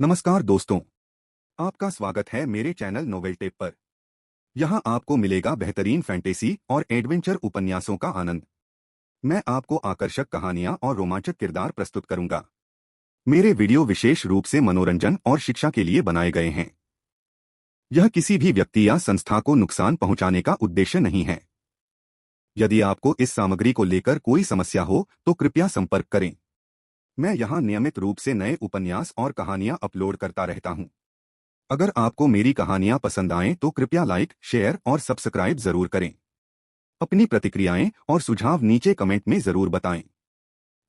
नमस्कार दोस्तों, आपका स्वागत है मेरे चैनल नोवेल टेप पर। यहाँ आपको मिलेगा बेहतरीन फैंटेसी और एडवेंचर उपन्यासों का आनंद। मैं आपको आकर्षक कहानियाँ और रोमांचक किरदार प्रस्तुत करूंगा। मेरे वीडियो विशेष रूप से मनोरंजन और शिक्षा के लिए बनाए गए हैं। यह किसी भी व्यक्ति या संस्था को नुकसान पहुंचाने का उद्देश्य नहीं है। यदि आपको इस सामग्री को लेकर कोई समस्या हो तो कृपया संपर्क करें। मैं यहाँ नियमित रूप से नए उपन्यास और कहानियाँ अपलोड करता रहता हूँ। अगर आपको मेरी कहानियां पसंद आएं तो कृपया लाइक, शेयर और सब्सक्राइब जरूर करें। अपनी प्रतिक्रियाएं और सुझाव नीचे कमेंट में जरूर बताएं।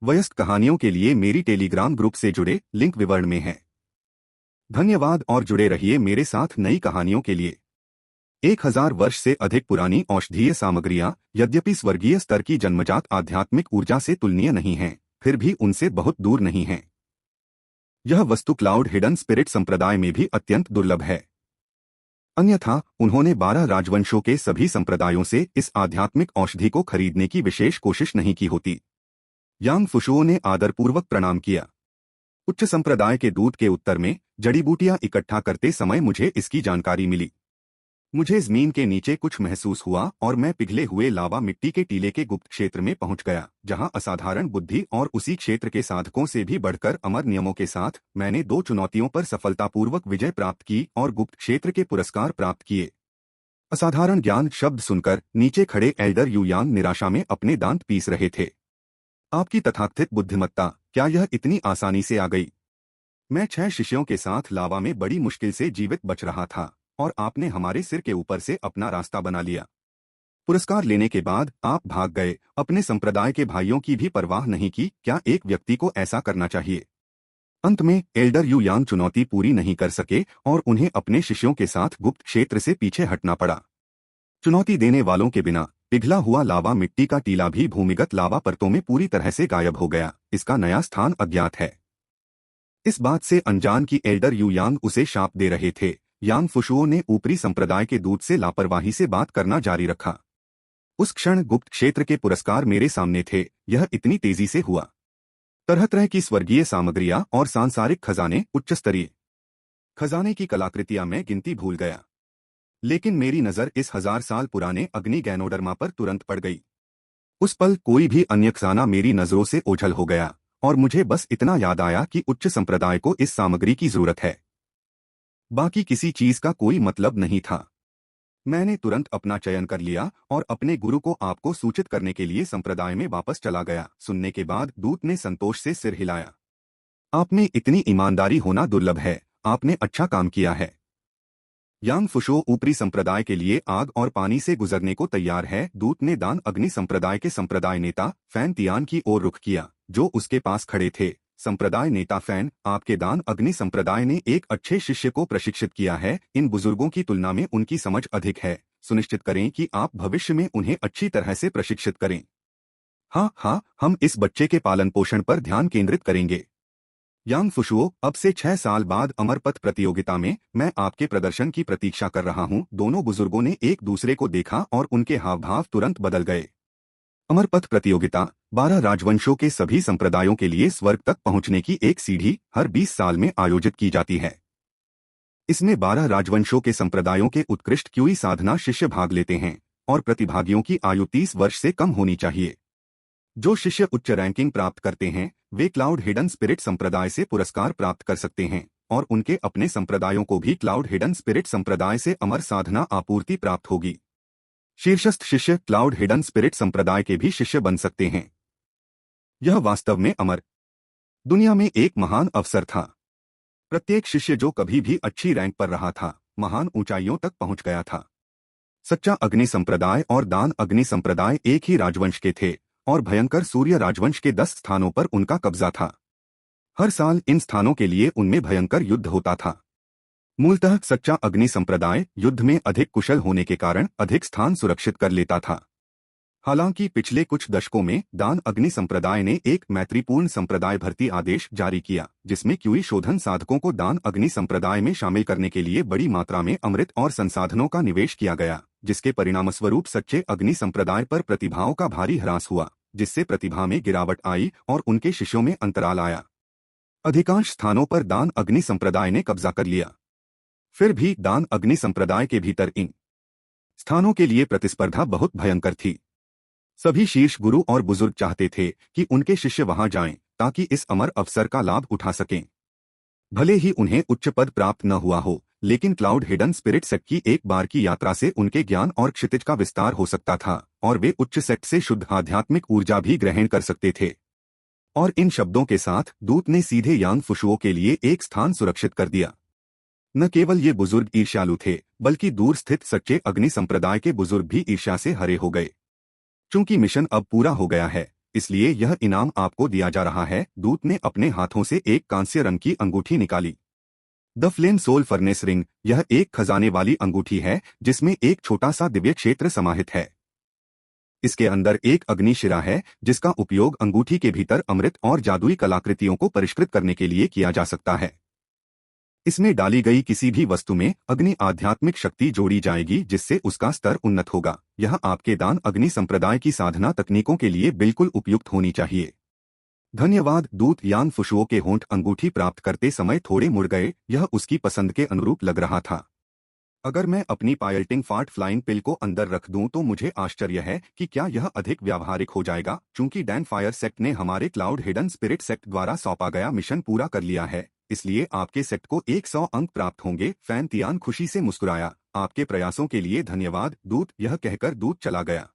वयस्क कहानियों के लिए मेरी टेलीग्राम ग्रुप से जुड़े, लिंक विवरण में है। धन्यवाद और जुड़े रहिए मेरे साथ नई कहानियों के लिए। 1000 वर्ष से अधिक पुरानी औषधीय सामग्रियां, यद्यपि स्वर्गीय स्तर की जन्मजात आध्यात्मिक ऊर्जा से तुलनीय नहीं हैं, फिर भी उनसे बहुत दूर नहीं हैं। यह वस्तु क्लाउड हिडन स्पिरिट संप्रदाय में भी अत्यंत दुर्लभ है। अन्यथा उन्होंने 12 राजवंशों के सभी संप्रदायों से इस आध्यात्मिक औषधि को खरीदने की विशेष कोशिश नहीं की होती। यांग फुशुओ ने आदरपूर्वक प्रणाम किया। उच्च संप्रदाय के दूत के उत्तर में जड़ी बूटियां इकट्ठा करते समय मुझे इसकी जानकारी मिली। मुझे जमीन के नीचे कुछ महसूस हुआ और मैं पिघले हुए लावा मिट्टी के टीले के गुप्त क्षेत्र में पहुंच गया, जहां असाधारण बुद्धि और उसी क्षेत्र के साधकों से भी बढ़कर अमर नियमों के साथ मैंने 2 चुनौतियों पर सफलतापूर्वक विजय प्राप्त की और गुप्त क्षेत्र के पुरस्कार प्राप्त किए। असाधारण ज्ञान शब्द सुनकर नीचे खड़े एल्डर युयांग निराशा में अपने दांत पीस रहे थे। आपकी तथाकथित बुद्धिमत्ता, क्या यह इतनी आसानी से आ गई? मैं 6 शिष्यों के साथ लावा में बड़ी मुश्किल से जीवित बच रहा था और आपने हमारे सिर के ऊपर से अपना रास्ता बना लिया। पुरस्कार लेने के बाद आप भाग गए, अपने संप्रदाय के भाइयों की भी परवाह नहीं की। क्या एक व्यक्ति को ऐसा करना चाहिए? अंत में एल्डर यू यांग चुनौती पूरी नहीं कर सके और उन्हें अपने शिष्यों के साथ गुप्त क्षेत्र से पीछे हटना पड़ा। चुनौती देने वालों के बिना पिघला हुआ लावा मिट्टी का टीला भी भूमिगत लावा परतों में पूरी तरह से गायब हो गया। इसका नया स्थान अज्ञात है। इस बात से अनजान की एल्डर यू यांग उसे शाप दे रहे थे। यांग फुशुओ ने ऊपरी संप्रदाय के दूत से लापरवाही से बात करना जारी रखा। उस क्षण गुप्त क्षेत्र के पुरस्कार मेरे सामने थे। यह इतनी तेजी से हुआ। तरह तरह की स्वर्गीय सामग्रियां और सांसारिक खजाने, उच्च स्तरीय खजाने की कलाकृतियां मैं गिनती भूल गया। लेकिन मेरी नजर इस 1000 साल पुराने अग्नि गैनोडर्मा पर तुरंत पड़ गई। उस पल कोई भी अन्य खजाना मेरी नजरों से ओझल हो गया और मुझे बस इतना याद आया कि उच्च संप्रदाय को इस सामग्री की जरूरत है। बाकी किसी चीज का कोई मतलब नहीं था। मैंने तुरंत अपना चयन कर लिया और अपने गुरु को आपको सूचित करने के लिए संप्रदाय में वापस चला गया। सुनने के बाद दूत ने संतोष से सिर हिलाया। आप में इतनी ईमानदारी होना दुर्लभ है। आपने अच्छा काम किया है। यांग फुशो ऊपरी संप्रदाय के लिए आग और पानी से गुजरने को तैयार है। दूत ने दान अग्नि संप्रदाय के संप्रदाय नेता फैन तियान की ओर रुख किया, जो उसके पास खड़े थे। संप्रदाय नेता फैन, आपके दान अग्नि संप्रदाय ने एक अच्छे शिष्य को प्रशिक्षित किया है। इन बुजुर्गों की तुलना में उनकी समझ अधिक है। सुनिश्चित करें कि आप भविष्य में उन्हें अच्छी तरह से प्रशिक्षित करें। हाँ हाँ, हम इस बच्चे के पालन पोषण पर ध्यान केंद्रित करेंगे। यांग फुशुओ, अब से 6 साल बाद अमरपथ प्रतियोगिता में मैं आपके प्रदर्शन की प्रतीक्षा कर रहा हूँ। दोनों बुजुर्गों ने एक दूसरे को देखा और उनके हाव भाव तुरंत बदल गए। अमरपथ प्रतियोगिता 12 राजवंशों के सभी संप्रदायों के लिए स्वर्ग तक पहुंचने की एक सीढ़ी हर 20 साल में आयोजित की जाती है। इसमें 12 राजवंशों के संप्रदायों के उत्कृष्ट क्यूई साधना शिष्य भाग लेते हैं और प्रतिभागियों की आयु 30 वर्ष से कम होनी चाहिए। जो शिष्य उच्च रैंकिंग प्राप्त करते हैं वे क्लाउड हिडन स्पिरिट संप्रदाय से पुरस्कार प्राप्त कर सकते हैं और उनके अपने संप्रदायों को भी क्लाउड हिडन स्पिरिट संप्रदाय से अमर साधना आपूर्ति प्राप्त होगी। शीर्षस्थ शिष्य क्लाउड हिडन स्पिरिट संप्रदाय के भी शिष्य बन सकते हैं। यह वास्तव में अमर दुनिया में एक महान अवसर था। प्रत्येक शिष्य जो कभी भी अच्छी रैंक पर रहा था, महान ऊंचाइयों तक पहुंच गया था। सच्चा अग्नि संप्रदाय और दान अग्नि संप्रदाय एक ही राजवंश के थे और भयंकर सूर्य राजवंश के 10 स्थानों पर उनका कब्जा था। हर साल इन स्थानों के लिए उनमें भयंकर युद्ध होता था। मूलतः सच्चा अग्नि संप्रदाय युद्ध में अधिक कुशल होने के कारण अधिक स्थान सुरक्षित कर लेता था। हालांकि पिछले कुछ दशकों में दान अग्नि संप्रदाय ने एक मैत्रीपूर्ण संप्रदाय भर्ती आदेश जारी किया, जिसमें क्यूई शोधन साधकों को दान अग्नि संप्रदाय में शामिल करने के लिए बड़ी मात्रा में अमृत और संसाधनों का निवेश किया गया, जिसके परिणामस्वरूप सच्चे अग्नि संप्रदाय पर प्रतिभाओं का भारी ह्रास हुआ, जिससे प्रतिभा में गिरावट आई और उनके शिष्यों में अंतराल आया। अधिकांश स्थानों पर दान अग्नि संप्रदाय ने कब्जा कर लिया। फिर भी दान अग्नि संप्रदाय के भीतर इन स्थानों के लिए प्रतिस्पर्धा बहुत भयंकर थी। सभी शीर्ष गुरु और बुजुर्ग चाहते थे कि उनके शिष्य वहां जाएं ताकि इस अमर अवसर का लाभ उठा सकें। भले ही उन्हें उच्च पद प्राप्त न हुआ हो, लेकिन क्लाउड हिडन स्पिरिट सेक्ट की एक बार की यात्रा से उनके ज्ञान और क्षितिज का विस्तार हो सकता था और वे उच्च सेक्ट से शुद्ध आध्यात्मिक ऊर्जा भी ग्रहण कर सकते थे। और इन शब्दों के साथ दूत ने सीधे यांग फुशुओ के लिए एक स्थान सुरक्षित कर दिया। न केवल ये बुजुर्ग ईर्ष्यालु थे, बल्कि दूर स्थित सच्चे अग्नि संप्रदाय के बुजुर्ग भी ईर्ष्या से हरे हो गए। चूंकि मिशन अब पूरा हो गया है, इसलिए यह इनाम आपको दिया जा रहा है। दूत ने अपने हाथों से एक कांस्य रंग की अंगूठी निकाली। The flame soul furnace ring, यह एक खजाने वाली अंगूठी है जिसमें एक छोटा सा दिव्य क्षेत्र समाहित है। इसके अंदर एक अग्निशिरा है जिसका उपयोग अंगूठी के भीतर अमृत और जादुई कलाकृतियों को परिष्कृत करने के लिए किया जा सकता है। इसमें डाली गई किसी भी वस्तु में अग्नि आध्यात्मिक शक्ति जोड़ी जाएगी जिससे उसका स्तर उन्नत होगा। यह आपके दान अग्नि संप्रदाय की साधना तकनीकों के लिए बिल्कुल उपयुक्त होनी चाहिए। धन्यवाद। दूत यान फुशुओ के होंठ अंगूठी प्राप्त करते समय थोड़े मुड़ गए। यह उसकी पसंद के अनुरूप लग रहा था। अगर मैं अपनी पायलटिंग फाट फ्लाइंग पिल को अंदर रख दूं तो मुझे आश्चर्य है कि क्या यह अधिक व्यावहारिक हो जाएगा। चूंकि डैन फायर सेक्ट ने हमारे क्लाउड हिडन स्पिरिट सेक्ट द्वारा सौंपा गया मिशन पूरा कर लिया है, इसलिए आपके सेक्ट को 100 अंक प्राप्त होंगे। फैन तियान खुशी से मुस्कुराया। आपके प्रयासों के लिए धन्यवाद दूत, यह कहकर दूत चला गया।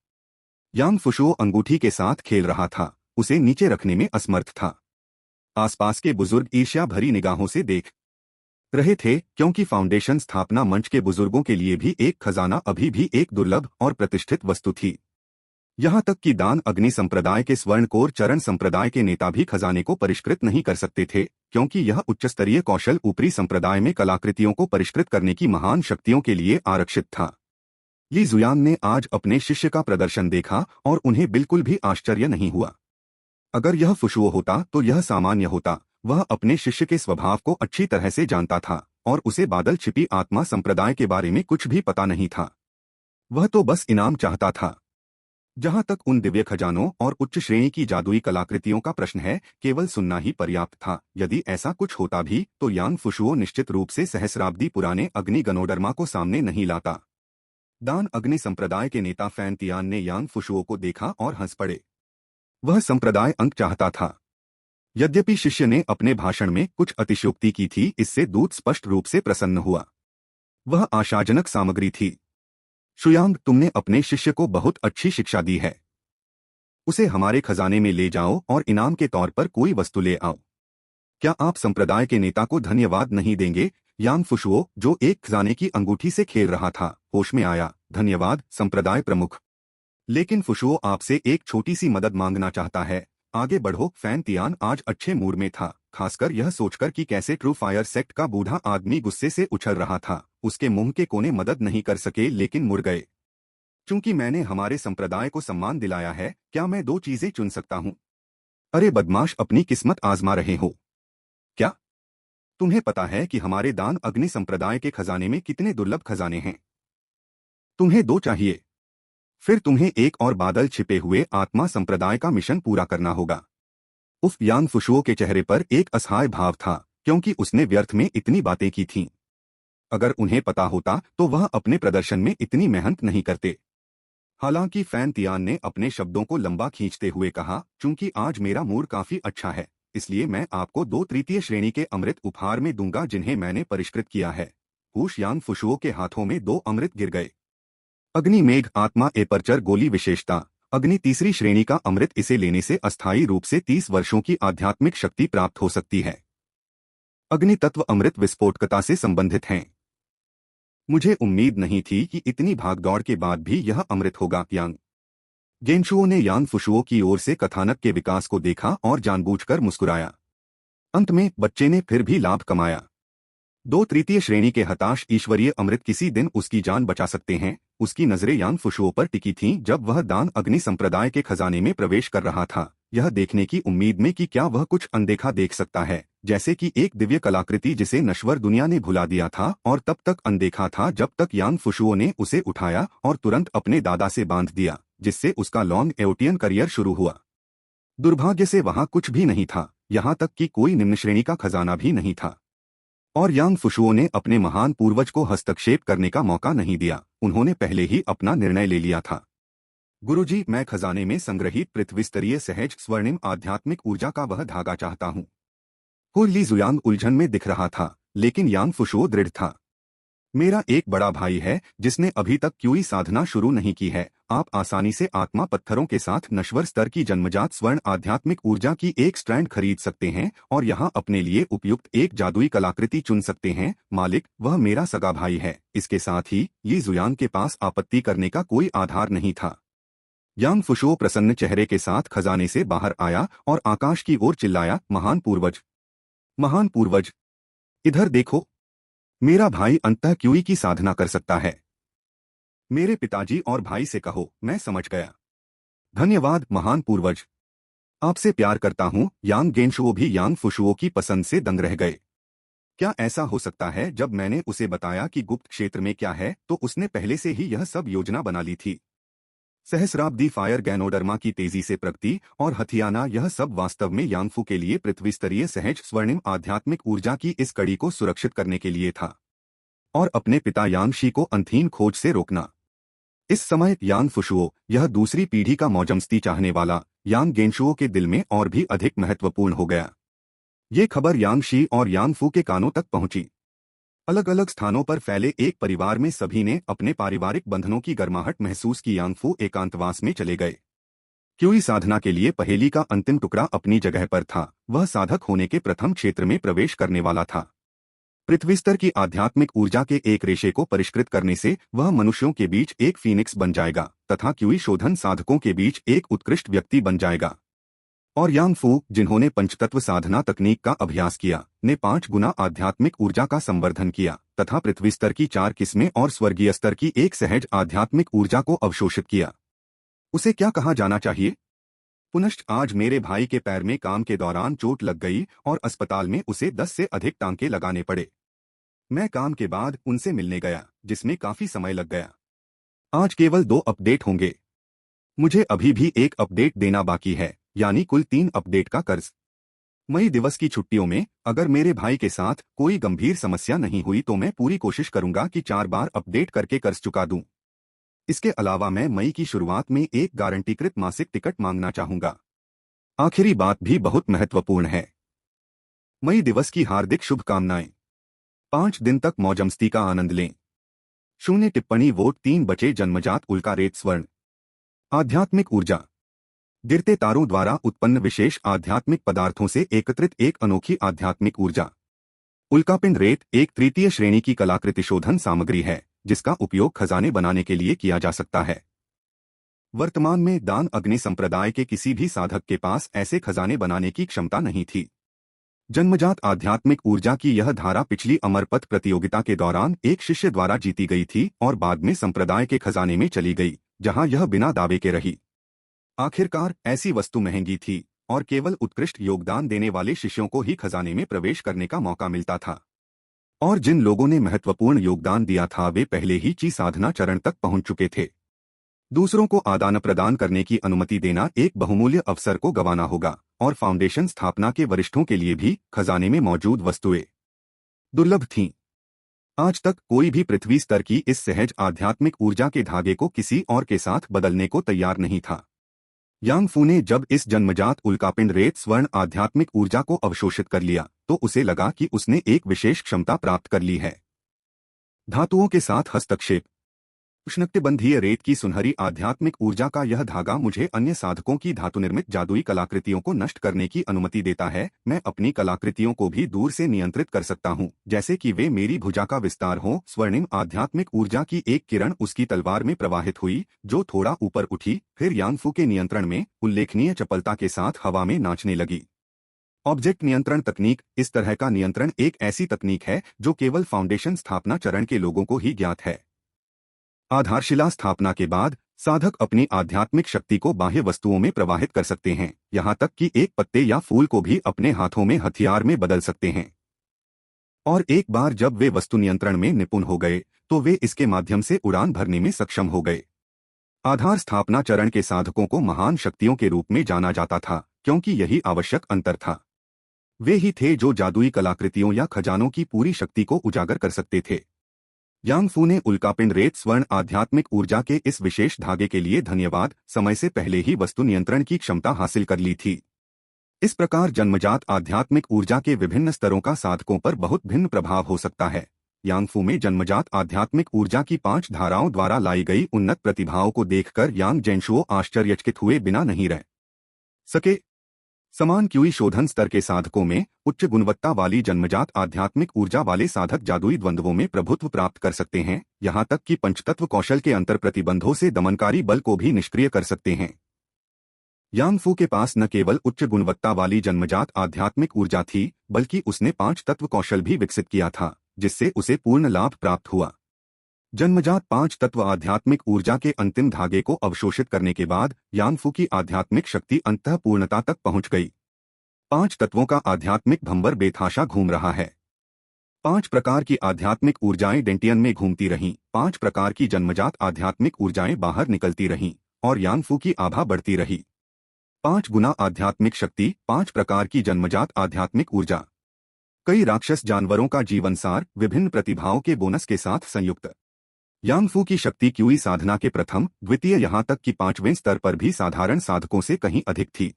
यांग फुशुओ अंगूठी के साथ खेल रहा था, उसे नीचे रखने में असमर्थ था। आसपास के बुजुर्ग ईर्ष्या भरी निगाहों से देख रहे थे, क्योंकि फाउंडेशन स्थापना मंच के बुजुर्गों के लिए भी एक खजाना अभी भी एक दुर्लभ और प्रतिष्ठित वस्तु थी। यहाँ तक कि दान अग्नि संप्रदाय के स्वर्णकोर चरण संप्रदाय के नेता भी खजाने को परिष्कृत नहीं कर सकते थे, क्योंकि यह उच्चस्तरीय कौशल ऊपरी संप्रदाय में कलाकृतियों को परिष्कृत करने की महान शक्तियों के लिए आरक्षित था। ली जुयान ने आज अपने शिष्य का प्रदर्शन देखा और उन्हें बिल्कुल भी आश्चर्य नहीं हुआ। अगर यह फुशुओ होता तो यह सामान्य होता। वह अपने शिष्य के स्वभाव को अच्छी तरह से जानता था और उसे बादल छिपी आत्मा संप्रदाय के बारे में कुछ भी पता नहीं था। वह तो बस इनाम चाहता था। जहां तक उन दिव्य खजानों और उच्च श्रेणी की जादुई कलाकृतियों का प्रश्न है, केवल सुनना ही पर्याप्त था। यदि ऐसा कुछ होता भी तो यांग फुशुओ निश्चित रूप से सहस्राब्दी पुराने अग्नि गनोडर्मा को सामने नहीं लाता। दान अग्नि संप्रदाय के नेता फैन तियान ने यांग फुशुओ को देखा और हंस पड़े। वह संप्रदाय अंक चाहता था। यद्यपि शिष्य ने अपने भाषण में कुछ अतिशयोक्ति की थी, इससे दूत स्पष्ट रूप से प्रसन्न हुआ। वह आशाजनक सामग्री थी। शुयांग, तुमने अपने शिष्य को बहुत अच्छी शिक्षा दी है। उसे हमारे खजाने में ले जाओ और इनाम के तौर पर कोई वस्तु ले आओ। क्या आप संप्रदाय के नेता को धन्यवाद नहीं देंगे? यांग फुशुओ, जो एक खजाने की अंगूठी से खेल रहा था, होश में आया। धन्यवाद संप्रदाय प्रमुख, लेकिन फुशुओ आपसे एक छोटी सी मदद मांगना चाहता है। आगे बढ़ो। फैन तियान आज अच्छे मूड में था, खासकर यह सोचकर कि कैसे ट्रू फायर सेक्ट का बूढ़ा आदमी गुस्से से उछल रहा था। उसके मुंह के कोने मदद नहीं कर सके, लेकिन मुड़ गए। चूंकि मैंने हमारे संप्रदाय को सम्मान दिलाया है, क्या मैं 2 चीजें चुन सकता हूं? अरे बदमाश, अपनी किस्मत आजमा रहे हो क्या? तुम्हें पता है कि हमारे दान अग्नि संप्रदाय के खजाने में कितने दुर्लभ खजाने हैं? तुम्हें 2 चाहिए। फिर तुम्हें एक और बादल छिपे हुए आत्मा संप्रदाय का मिशन पूरा करना होगा। उफ, यांग फुशुओ के चेहरे पर एक असहाय भाव था, क्योंकि उसने व्यर्थ में इतनी बातें की थीं। अगर उन्हें पता होता तो वह अपने प्रदर्शन में इतनी मेहनत नहीं करते। हालांकि फैन तियान ने अपने शब्दों को लंबा खींचते हुए कहा, चूंकि आज मेरा मूड काफी अच्छा है, इसलिए मैं आपको 2 तृतीय श्रेणी के अमृत उपहार में दूंगा जिन्हें मैंने परिष्कृत किया है। हुश, यांग फुशुओ के हाथों में 2 अमृत गिर गए। अग्नि मेघ आत्मा एपर्चर गोली विशेषता अग्नि तीसरी श्रेणी का अमृत, इसे लेने से अस्थायी रूप से 30 वर्षों की आध्यात्मिक शक्ति प्राप्त हो सकती है। अग्नि तत्व अमृत विस्फोटकता से संबंधित हैं। मुझे उम्मीद नहीं थी कि इतनी भागदौड़ के बाद भी यह अमृत होगा। यांग गेनशुओ ने यांग फुशुओ की ओर से कथानक के विकास को देखा और जानबूझकर मुस्कुराया। अंत में बच्चे ने फिर भी लाभ कमाया। 2 तृतीय श्रेणी के हताश ईश्वरीय अमृत किसी दिन उसकी जान बचा सकते हैं। उसकी नजरें यांग फुशुओ पर टिकी थीं जब वह दान अग्नि संप्रदाय के खजाने में प्रवेश कर रहा था, यह देखने की उम्मीद में कि क्या वह कुछ अनदेखा देख सकता है, जैसे कि एक दिव्य कलाकृति जिसे नश्वर दुनिया ने भुला दिया था और तब तक अनदेखा था जब तक यांग फुशुओ ने उसे उठाया और तुरंत अपने दादा से बांध दिया, जिससे उसका लॉन्ग एओटियन करियर शुरू हुआ। दुर्भाग्य से वहां कुछ भी नहीं था। यहाँ तक कि कोई निम्न श्रेणी का खजाना भी नहीं था। और यांग फुशुओ ने अपने महान पूर्वज को हस्तक्षेप करने का मौका नहीं दिया। उन्होंने पहले ही अपना निर्णय ले लिया था। गुरुजी, मैं खजाने में संग्रहित पृथ्वी-स्तरीय सहज स्वर्णिम आध्यात्मिक ऊर्जा का वह धागा चाहता हूँ। हो ली जुयांग उलझन में दिख रहा था, लेकिन यांग फुशुओ दृढ़ था। मेरा एक बड़ा भाई है जिसने अभी तक क्यूई साधना शुरू नहीं की है। आप आसानी से आत्मा पत्थरों के साथ नश्वर स्तर की जन्मजात स्वर्ण आध्यात्मिक ऊर्जा की एक स्ट्रैंड खरीद सकते हैं और यहाँ अपने लिए उपयुक्त एक जादुई कलाकृति चुन सकते हैं। मालिक, वह मेरा सगा भाई है। इसके साथ ही ली जुयांग के पास आपत्ति करने का कोई आधार नहीं था। यांग फुशुओ प्रसन्न चेहरे के साथ खजाने से बाहर आया और आकाश की ओर चिल्लाया, महान पूर्वज, महान पूर्वज, इधर देखो, मेरा भाई अंततः क्यूई की साधना कर सकता है। मेरे पिताजी और भाई से कहो, मैं समझ गया। धन्यवाद महान पूर्वज, आपसे प्यार करता हूँ। यांग गेनशुओ भी यांग फुशुओ की पसंद से दंग रह गए। क्या ऐसा हो सकता है, जब मैंने उसे बताया कि गुप्त क्षेत्र में क्या है तो उसने पहले से ही यह सब योजना बना ली थी। सहस्राब्दी फायर गैनोडर्मा की तेजी से प्रगति और हथियाना, यह सब वास्तव में यांगफू के लिए पृथ्वी स्तरीय सहज स्वर्णिम आध्यात्मिक ऊर्जा की इस कड़ी को सुरक्षित करने के लिए था और अपने पिता यांगशी को अंतहीन खोज से रोकना। इस समय यांग फुशुओ, यह दूसरी पीढ़ी का मौजमस्ती चाहने वाला यांग गेनशुओ के दिल में और भी अधिक महत्वपूर्ण हो गया। ये खबर यांगशी और यांगफू के कानों तक पहुंची। अलग अलग स्थानों पर फैले एक परिवार में सभी ने अपने पारिवारिक बंधनों की गर्माहट महसूस की। यांगफू एकांतवास में चले गए। क्यूई साधना के लिए पहेली का अंतिम टुकड़ा अपनी जगह पर था। वह साधक होने के प्रथम क्षेत्र में प्रवेश करने वाला था। पृथ्वी स्तर की आध्यात्मिक ऊर्जा के एक रेशे को परिष्कृत करने से वह मनुष्यों के बीच एक फीनिक्स बन जाएगा तथा क्यूई शोधन साधकों के बीच एक उत्कृष्ट व्यक्ति बन जाएगा। और यांगफू, जिन्होंने पंचतत्व साधना तकनीक का अभ्यास किया, ने 5 गुना आध्यात्मिक ऊर्जा का संवर्धन किया तथा पृथ्वी स्तर की 4 किस्में और स्वर्गीय स्तर की एक सहज आध्यात्मिक ऊर्जा को अवशोषित किया। उसे क्या कहा जाना चाहिए? पुनश्च आज मेरे भाई के पैर में काम के दौरान चोट लग गई और अस्पताल में उसे 10 से अधिक टांके लगाने पड़े। मैं काम के बाद उनसे मिलने गया, जिसमें काफी समय लग गया। आज केवल 2 अपडेट होंगे। मुझे अभी भी एक अपडेट देना बाकी है, यानी कुल 3 अपडेट का कर्ज। मई दिवस की छुट्टियों में अगर मेरे भाई के साथ कोई गंभीर समस्या नहीं हुई तो मैं पूरी कोशिश करूंगा कि 4 बार अपडेट करके कर्ज चुका दूं। इसके अलावा मैं मई की शुरुआत में एक गारंटीकृत मासिक टिकट मांगना चाहूंगा। आखिरी बात भी बहुत महत्वपूर्ण है। मई दिवस की हार्दिक शुभकामनाएं। 5 दिन तक मौजमस्ती का आनंद लें। 0 टिप्पणी वोट 3 बचे जन्मजात उल्का रेत स्वर्ण आध्यात्मिक ऊर्जा। गिरते तारों द्वारा उत्पन्न विशेष आध्यात्मिक पदार्थों से एकत्रित एक अनोखी आध्यात्मिक ऊर्जा। उल्कापिंड रेत एक तृतीय श्रेणी की कलाकृति शोधन सामग्री है जिसका उपयोग खजाने बनाने के लिए किया जा सकता है। वर्तमान में दान अग्नि संप्रदाय के किसी भी साधक के पास ऐसे खजाने बनाने की क्षमता नहीं थी। जन्मजात आध्यात्मिक ऊर्जा की यह धारा पिछली अमरपथ प्रतियोगिता के दौरान एक शिष्य द्वारा जीती गई थी और बाद में संप्रदाय के खजाने में चली गई, जहां यह बिना दावे के रही। आखिरकार ऐसी वस्तु महंगी थी और केवल उत्कृष्ट योगदान देने वाले शिष्यों को ही खजाने में प्रवेश करने का मौका मिलता था। और जिन लोगों ने महत्वपूर्ण योगदान दिया था वे पहले ही ची साधना चरण तक पहुंच चुके थे। दूसरों को आदान प्रदान करने की अनुमति देना एक बहुमूल्य अवसर को गंवाना होगा और फाउंडेशन स्थापना के वरिष्ठों के लिए भी खजाने में मौजूद वस्तुएं दुर्लभ थीं। आज तक कोई भी पृथ्वी स्तर की इस सहज आध्यात्मिक ऊर्जा के धागे को किसी और के साथ बदलने को तैयार नहीं था। यांगफू ने जब इस जन्मजात उल्कापिंड रेत स्वर्ण आध्यात्मिक ऊर्जा को अवशोषित कर लिया तो उसे लगा कि उसने एक विशेष क्षमता प्राप्त कर ली है। धातुओं के साथ हस्तक्षेप। उष्णकटिबंधीय रेत की सुनहरी आध्यात्मिक ऊर्जा का यह धागा मुझे अन्य साधकों की धातु निर्मित जादुई कलाकृतियों को नष्ट करने की अनुमति देता है। मैं अपनी कलाकृतियों को भी दूर से नियंत्रित कर सकता हूँ, जैसे कि वे मेरी भुजा का विस्तार हो। स्वर्णिम आध्यात्मिक ऊर्जा की एक किरण उसकी तलवार में प्रवाहित हुई, जो थोड़ा ऊपर उठी, फिर यांगफू के नियंत्रण में उल्लेखनीय चपलता के साथ हवा में नाचने लगी। ऑब्जेक्ट नियंत्रण तकनीक। इस तरह का नियंत्रण एक ऐसी तकनीक है जो केवल फाउंडेशन स्थापना चरण के लोगों को ही ज्ञात है। आधारशिला स्थापना के बाद साधक अपनी आध्यात्मिक शक्ति को बाह्य वस्तुओं में प्रवाहित कर सकते हैं, यहाँ तक कि एक पत्ते या फूल को भी अपने हाथों में हथियार में बदल सकते हैं। और एक बार जब वे वस्तु नियंत्रण में निपुण हो गए तो वे इसके माध्यम से उड़ान भरने में सक्षम हो गए। आधार स्थापना चरण के साधकों को महान शक्तियों के रूप में जाना जाता था, क्योंकि यही आवश्यक अंतर था। वे ही थे जो जादुई कलाकृतियों या खजानों की पूरी शक्ति को उजागर कर सकते थे। यांग फू ने उल्कापिंड रेत स्वर्ण आध्यात्मिक ऊर्जा के इस विशेष धागे के लिए धन्यवाद समय से पहले ही वस्तु नियंत्रण की क्षमता हासिल कर ली थी। इस प्रकार जन्मजात आध्यात्मिक ऊर्जा के विभिन्न स्तरों का साधकों पर बहुत भिन्न प्रभाव हो सकता है। यांग फू में जन्मजात आध्यात्मिक ऊर्जा की 5 धाराओं द्वारा लाई गई उन्नत प्रतिभाओं को देखकर यांग जेनशुओ आश्चर्यचकित हुए बिना नहीं रह सके। समान क्यूई शोधन स्तर के साधकों में उच्च गुणवत्ता वाली जन्मजात आध्यात्मिक ऊर्जा वाले साधक जादुई द्वंद्वों में प्रभुत्व प्राप्त कर सकते हैं, यहां तक कि पंचतत्व कौशल के अंतर प्रतिबंधों से दमनकारी बल को भी निष्क्रिय कर सकते हैं। यांग फू के पास न केवल उच्च गुणवत्ता वाली जन्मजात आध्यात्मिक ऊर्जा थी, बल्कि उसने 5 तत्व कौशल भी विकसित किया था, जिससे उसे पूर्ण लाभ प्राप्त हुआ। जन्मजात 5 तत्व आध्यात्मिक ऊर्जा के अंतिम धागे को अवशोषित करने के बाद यांग फू की आध्यात्मिक शक्ति अंतः पूर्णता तक पहुंच गई। 5 तत्वों का आध्यात्मिक भंवर बेतहाशा घूम रहा है। 5 प्रकार की आध्यात्मिक ऊर्जाएं डेंटियन में घूमती रहीं, 5 प्रकार की जन्मजात आध्यात्मिक ऊर्जाएं बाहर निकलती रहीं और यांग फू की आभा बढ़ती रही। 5 गुना आध्यात्मिक शक्ति, 5 प्रकार की जन्मजात आध्यात्मिक ऊर्जा, कई राक्षस जानवरों का जीवनसार, विभिन्न प्रतिभाओं के बोनस के साथ संयुक्त। यांग फू की शक्ति क्यूई साधना के प्रथम, द्वितीय यहां तक कि 5वें स्तर पर भी साधारण साधकों से कहीं अधिक थी।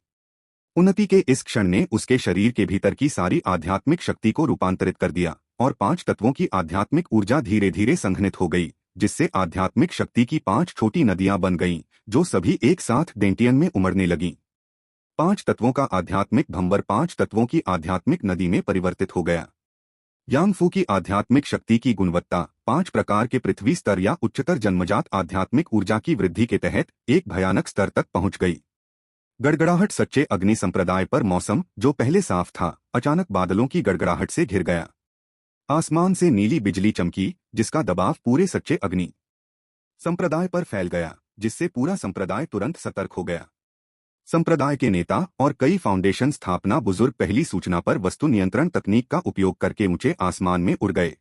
उन्नति के इस क्षण ने उसके शरीर के भीतर की सारी आध्यात्मिक शक्ति को रूपांतरित कर दिया और 5 तत्वों की आध्यात्मिक ऊर्जा धीरे धीरे संघनित हो गई, जिससे आध्यात्मिक शक्ति की 5 छोटी नदियां बन गईं, जो सभी एक साथ डेंटियन में उमड़ने लगीं। 5 तत्वों का आध्यात्मिक भंवर 5 तत्वों की आध्यात्मिक नदी में परिवर्तित हो गया। यांग फू की आध्यात्मिक शक्ति की गुणवत्ता 5 प्रकार के पृथ्वी स्तर या उच्चतर जन्मजात आध्यात्मिक ऊर्जा की वृद्धि के तहत एक भयानक स्तर तक पहुंच गई। गड़गड़ाहट सच्चे अग्नि संप्रदाय पर मौसम, जो पहले साफ था, अचानक बादलों की गड़गड़ाहट से घिर गया। आसमान से नीली बिजली चमकी, जिसका दबाव पूरे सच्चे अग्नि संप्रदाय पर फैल गया, जिससे पूरा संप्रदाय तुरंत सतर्क हो गया। संप्रदाय के नेता और कई फाउंडेशन स्थापना बुजुर्ग पहली सूचना पर वस्तु नियंत्रण तकनीक का उपयोग करके ऊंचे आसमान में उड़ गए।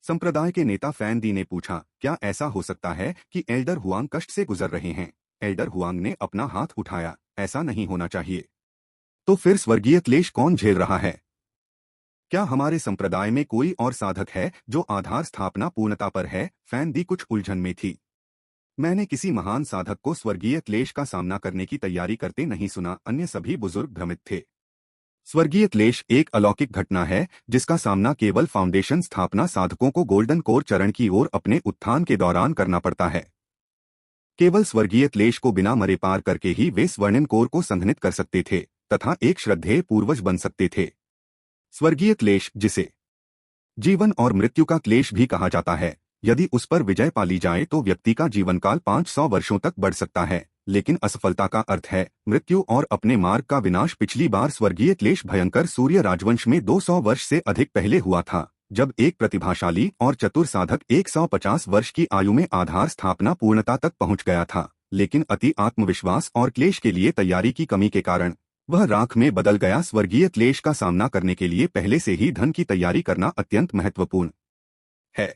संप्रदाय के नेता फैन दी ने पूछा, क्या ऐसा हो सकता है कि एल्डर हुआंग कष्ट से गुजर रहे हैं? एल्डर हुआंग ने अपना हाथ उठाया, ऐसा नहीं होना चाहिए। तो फिर स्वर्गीय क्लेश कौन झेल रहा है? क्या हमारे संप्रदाय में कोई और साधक है जो आधार स्थापना पूर्णता पर है? फैन दी कुछ उलझन में थी। मैंने किसी महान साधक को स्वर्गीय क्लेश का सामना करने की तैयारी करते नहीं सुना। अन्य सभी बुजुर्ग भ्रमित थे। स्वर्गीय क्लेश एक अलौकिक घटना है जिसका सामना केवल फाउंडेशन स्थापना साधकों को गोल्डन कोर चरण की ओर अपने उत्थान के दौरान करना पड़ता है। केवल स्वर्गीय क्लेश को बिना मरे पार करके ही वे स्वर्णिम कोर को संघनित कर सकते थे तथा एक श्रद्धेय पूर्वज बन सकते थे। स्वर्गीय क्लेश, जिसे जीवन और मृत्यु का क्लेश भी कहा जाता है, यदि उस पर विजय पा ली जाए तो व्यक्ति का जीवनकाल 500 वर्षों तक बढ़ सकता है, लेकिन असफलता का अर्थ है मृत्यु और अपने मार्ग का विनाश। पिछली बार स्वर्गीय क्लेश भयंकर सूर्य राजवंश में 200 वर्ष से अधिक पहले हुआ था, जब एक प्रतिभाशाली और चतुर साधक 150 वर्ष की आयु में आधार स्थापना पूर्णता तक पहुंच गया था, लेकिन अति आत्मविश्वास और क्लेश के लिए तैयारी की कमी के कारण वह राख में बदल गया। स्वर्गीय क्लेश का सामना करने के लिए पहले से ही धन की तैयारी करना अत्यंत महत्वपूर्ण है।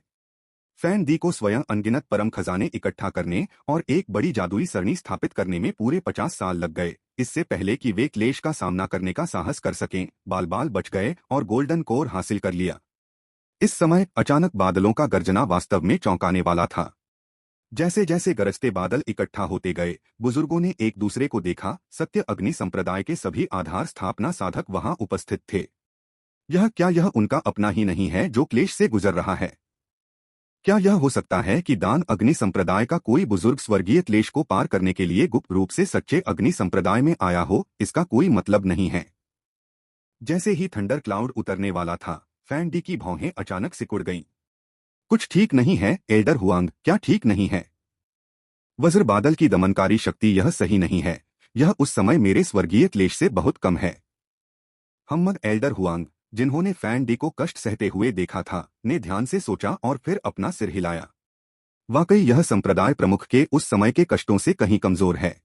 फैन दी को स्वयं अनगिनत परम खजाने इकट्ठा करने और एक बड़ी जादुई सरणी स्थापित करने में पूरे 50 साल लग गए, इससे पहले कि वे क्लेश का सामना करने का साहस कर सकें। बाल बाल बच गए और गोल्डन कोर हासिल कर लिया। इस समय अचानक बादलों का गर्जना वास्तव में चौंकाने वाला था। जैसे जैसे गरजते बादल इकट्ठा होते गए, बुजुर्गों ने एक दूसरे को देखा। सत्य अग्नि संप्रदाय के सभी आधार स्थापना साधक वहां उपस्थित थे। यह उनका अपना ही नहीं है जो क्लेश से गुजर रहा है? क्या यह हो सकता है कि दान अग्नि संप्रदाय का कोई बुजुर्ग स्वर्गीय क्लेश को पार करने के लिए गुप्त रूप से सच्चे अग्नि संप्रदाय में आया हो? इसका कोई मतलब नहीं है। जैसे ही थंडर क्लाउड उतरने वाला था, फैन डी की भौहें अचानक सिकुड़ गईं। कुछ ठीक नहीं है एल्डर हुआंग, क्या ठीक नहीं है? वज्र बादल की दमनकारी शक्ति, यह सही नहीं है। यह उस समय मेरे स्वर्गीय क्लेश से बहुत कम है। हमद एल्डर हुआंग, जिन्होंने फैन डी को कष्ट सहते हुए देखा था, ने ध्यान से सोचा और फिर अपना सिर हिलाया। वाकई यह संप्रदाय प्रमुख के उस समय के कष्टों से कहीं कमजोर है।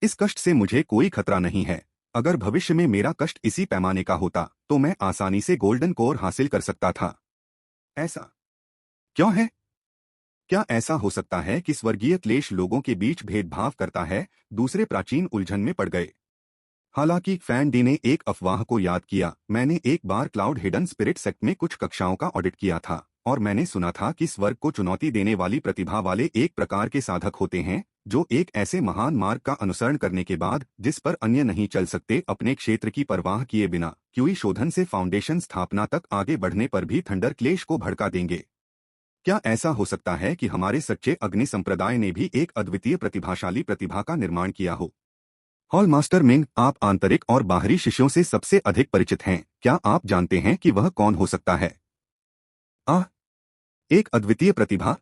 इस कष्ट से मुझे कोई खतरा नहीं है। अगर भविष्य में मेरा कष्ट इसी पैमाने का होता तो मैं आसानी से गोल्डन कोर हासिल कर सकता था। ऐसा क्यों है? क्या ऐसा हो सकता है कि स्वर्गीय क्लेश लोगों के बीच भेदभाव करता है? दूसरे प्राचीन उलझन में पड़ गए। हालांकि फैन डी ने एक अफवाह को याद किया। मैंने एक बार क्लाउड हिडन स्पिरिट सेक्ट में कुछ कक्षाओं का ऑडिट किया था और मैंने सुना था कि स्वर्ग को चुनौती देने वाली प्रतिभा वाले एक प्रकार के साधक होते हैं जो एक ऐसे महान मार्ग का अनुसरण करने के बाद जिस पर अन्य नहीं चल सकते अपने क्षेत्र की परवाह किए बिना क्यूई शोधन से फाउंडेशन स्थापना तक आगे बढ़ने पर भी थंडर क्लेश को भड़का देंगे। क्या ऐसा हो सकता है कि हमारे सच्चे अग्नि संप्रदाय ने भी एक अद्वितीय प्रतिभाशाली प्रतिभा का निर्माण किया हो? हॉल मास्टर मिंग, आप आंतरिक और बाहरी शिष्यों से सबसे अधिक परिचित हैं। क्या आप जानते हैं कि वह कौन हो सकता है? आह, एक अद्वितीय प्रतिभा?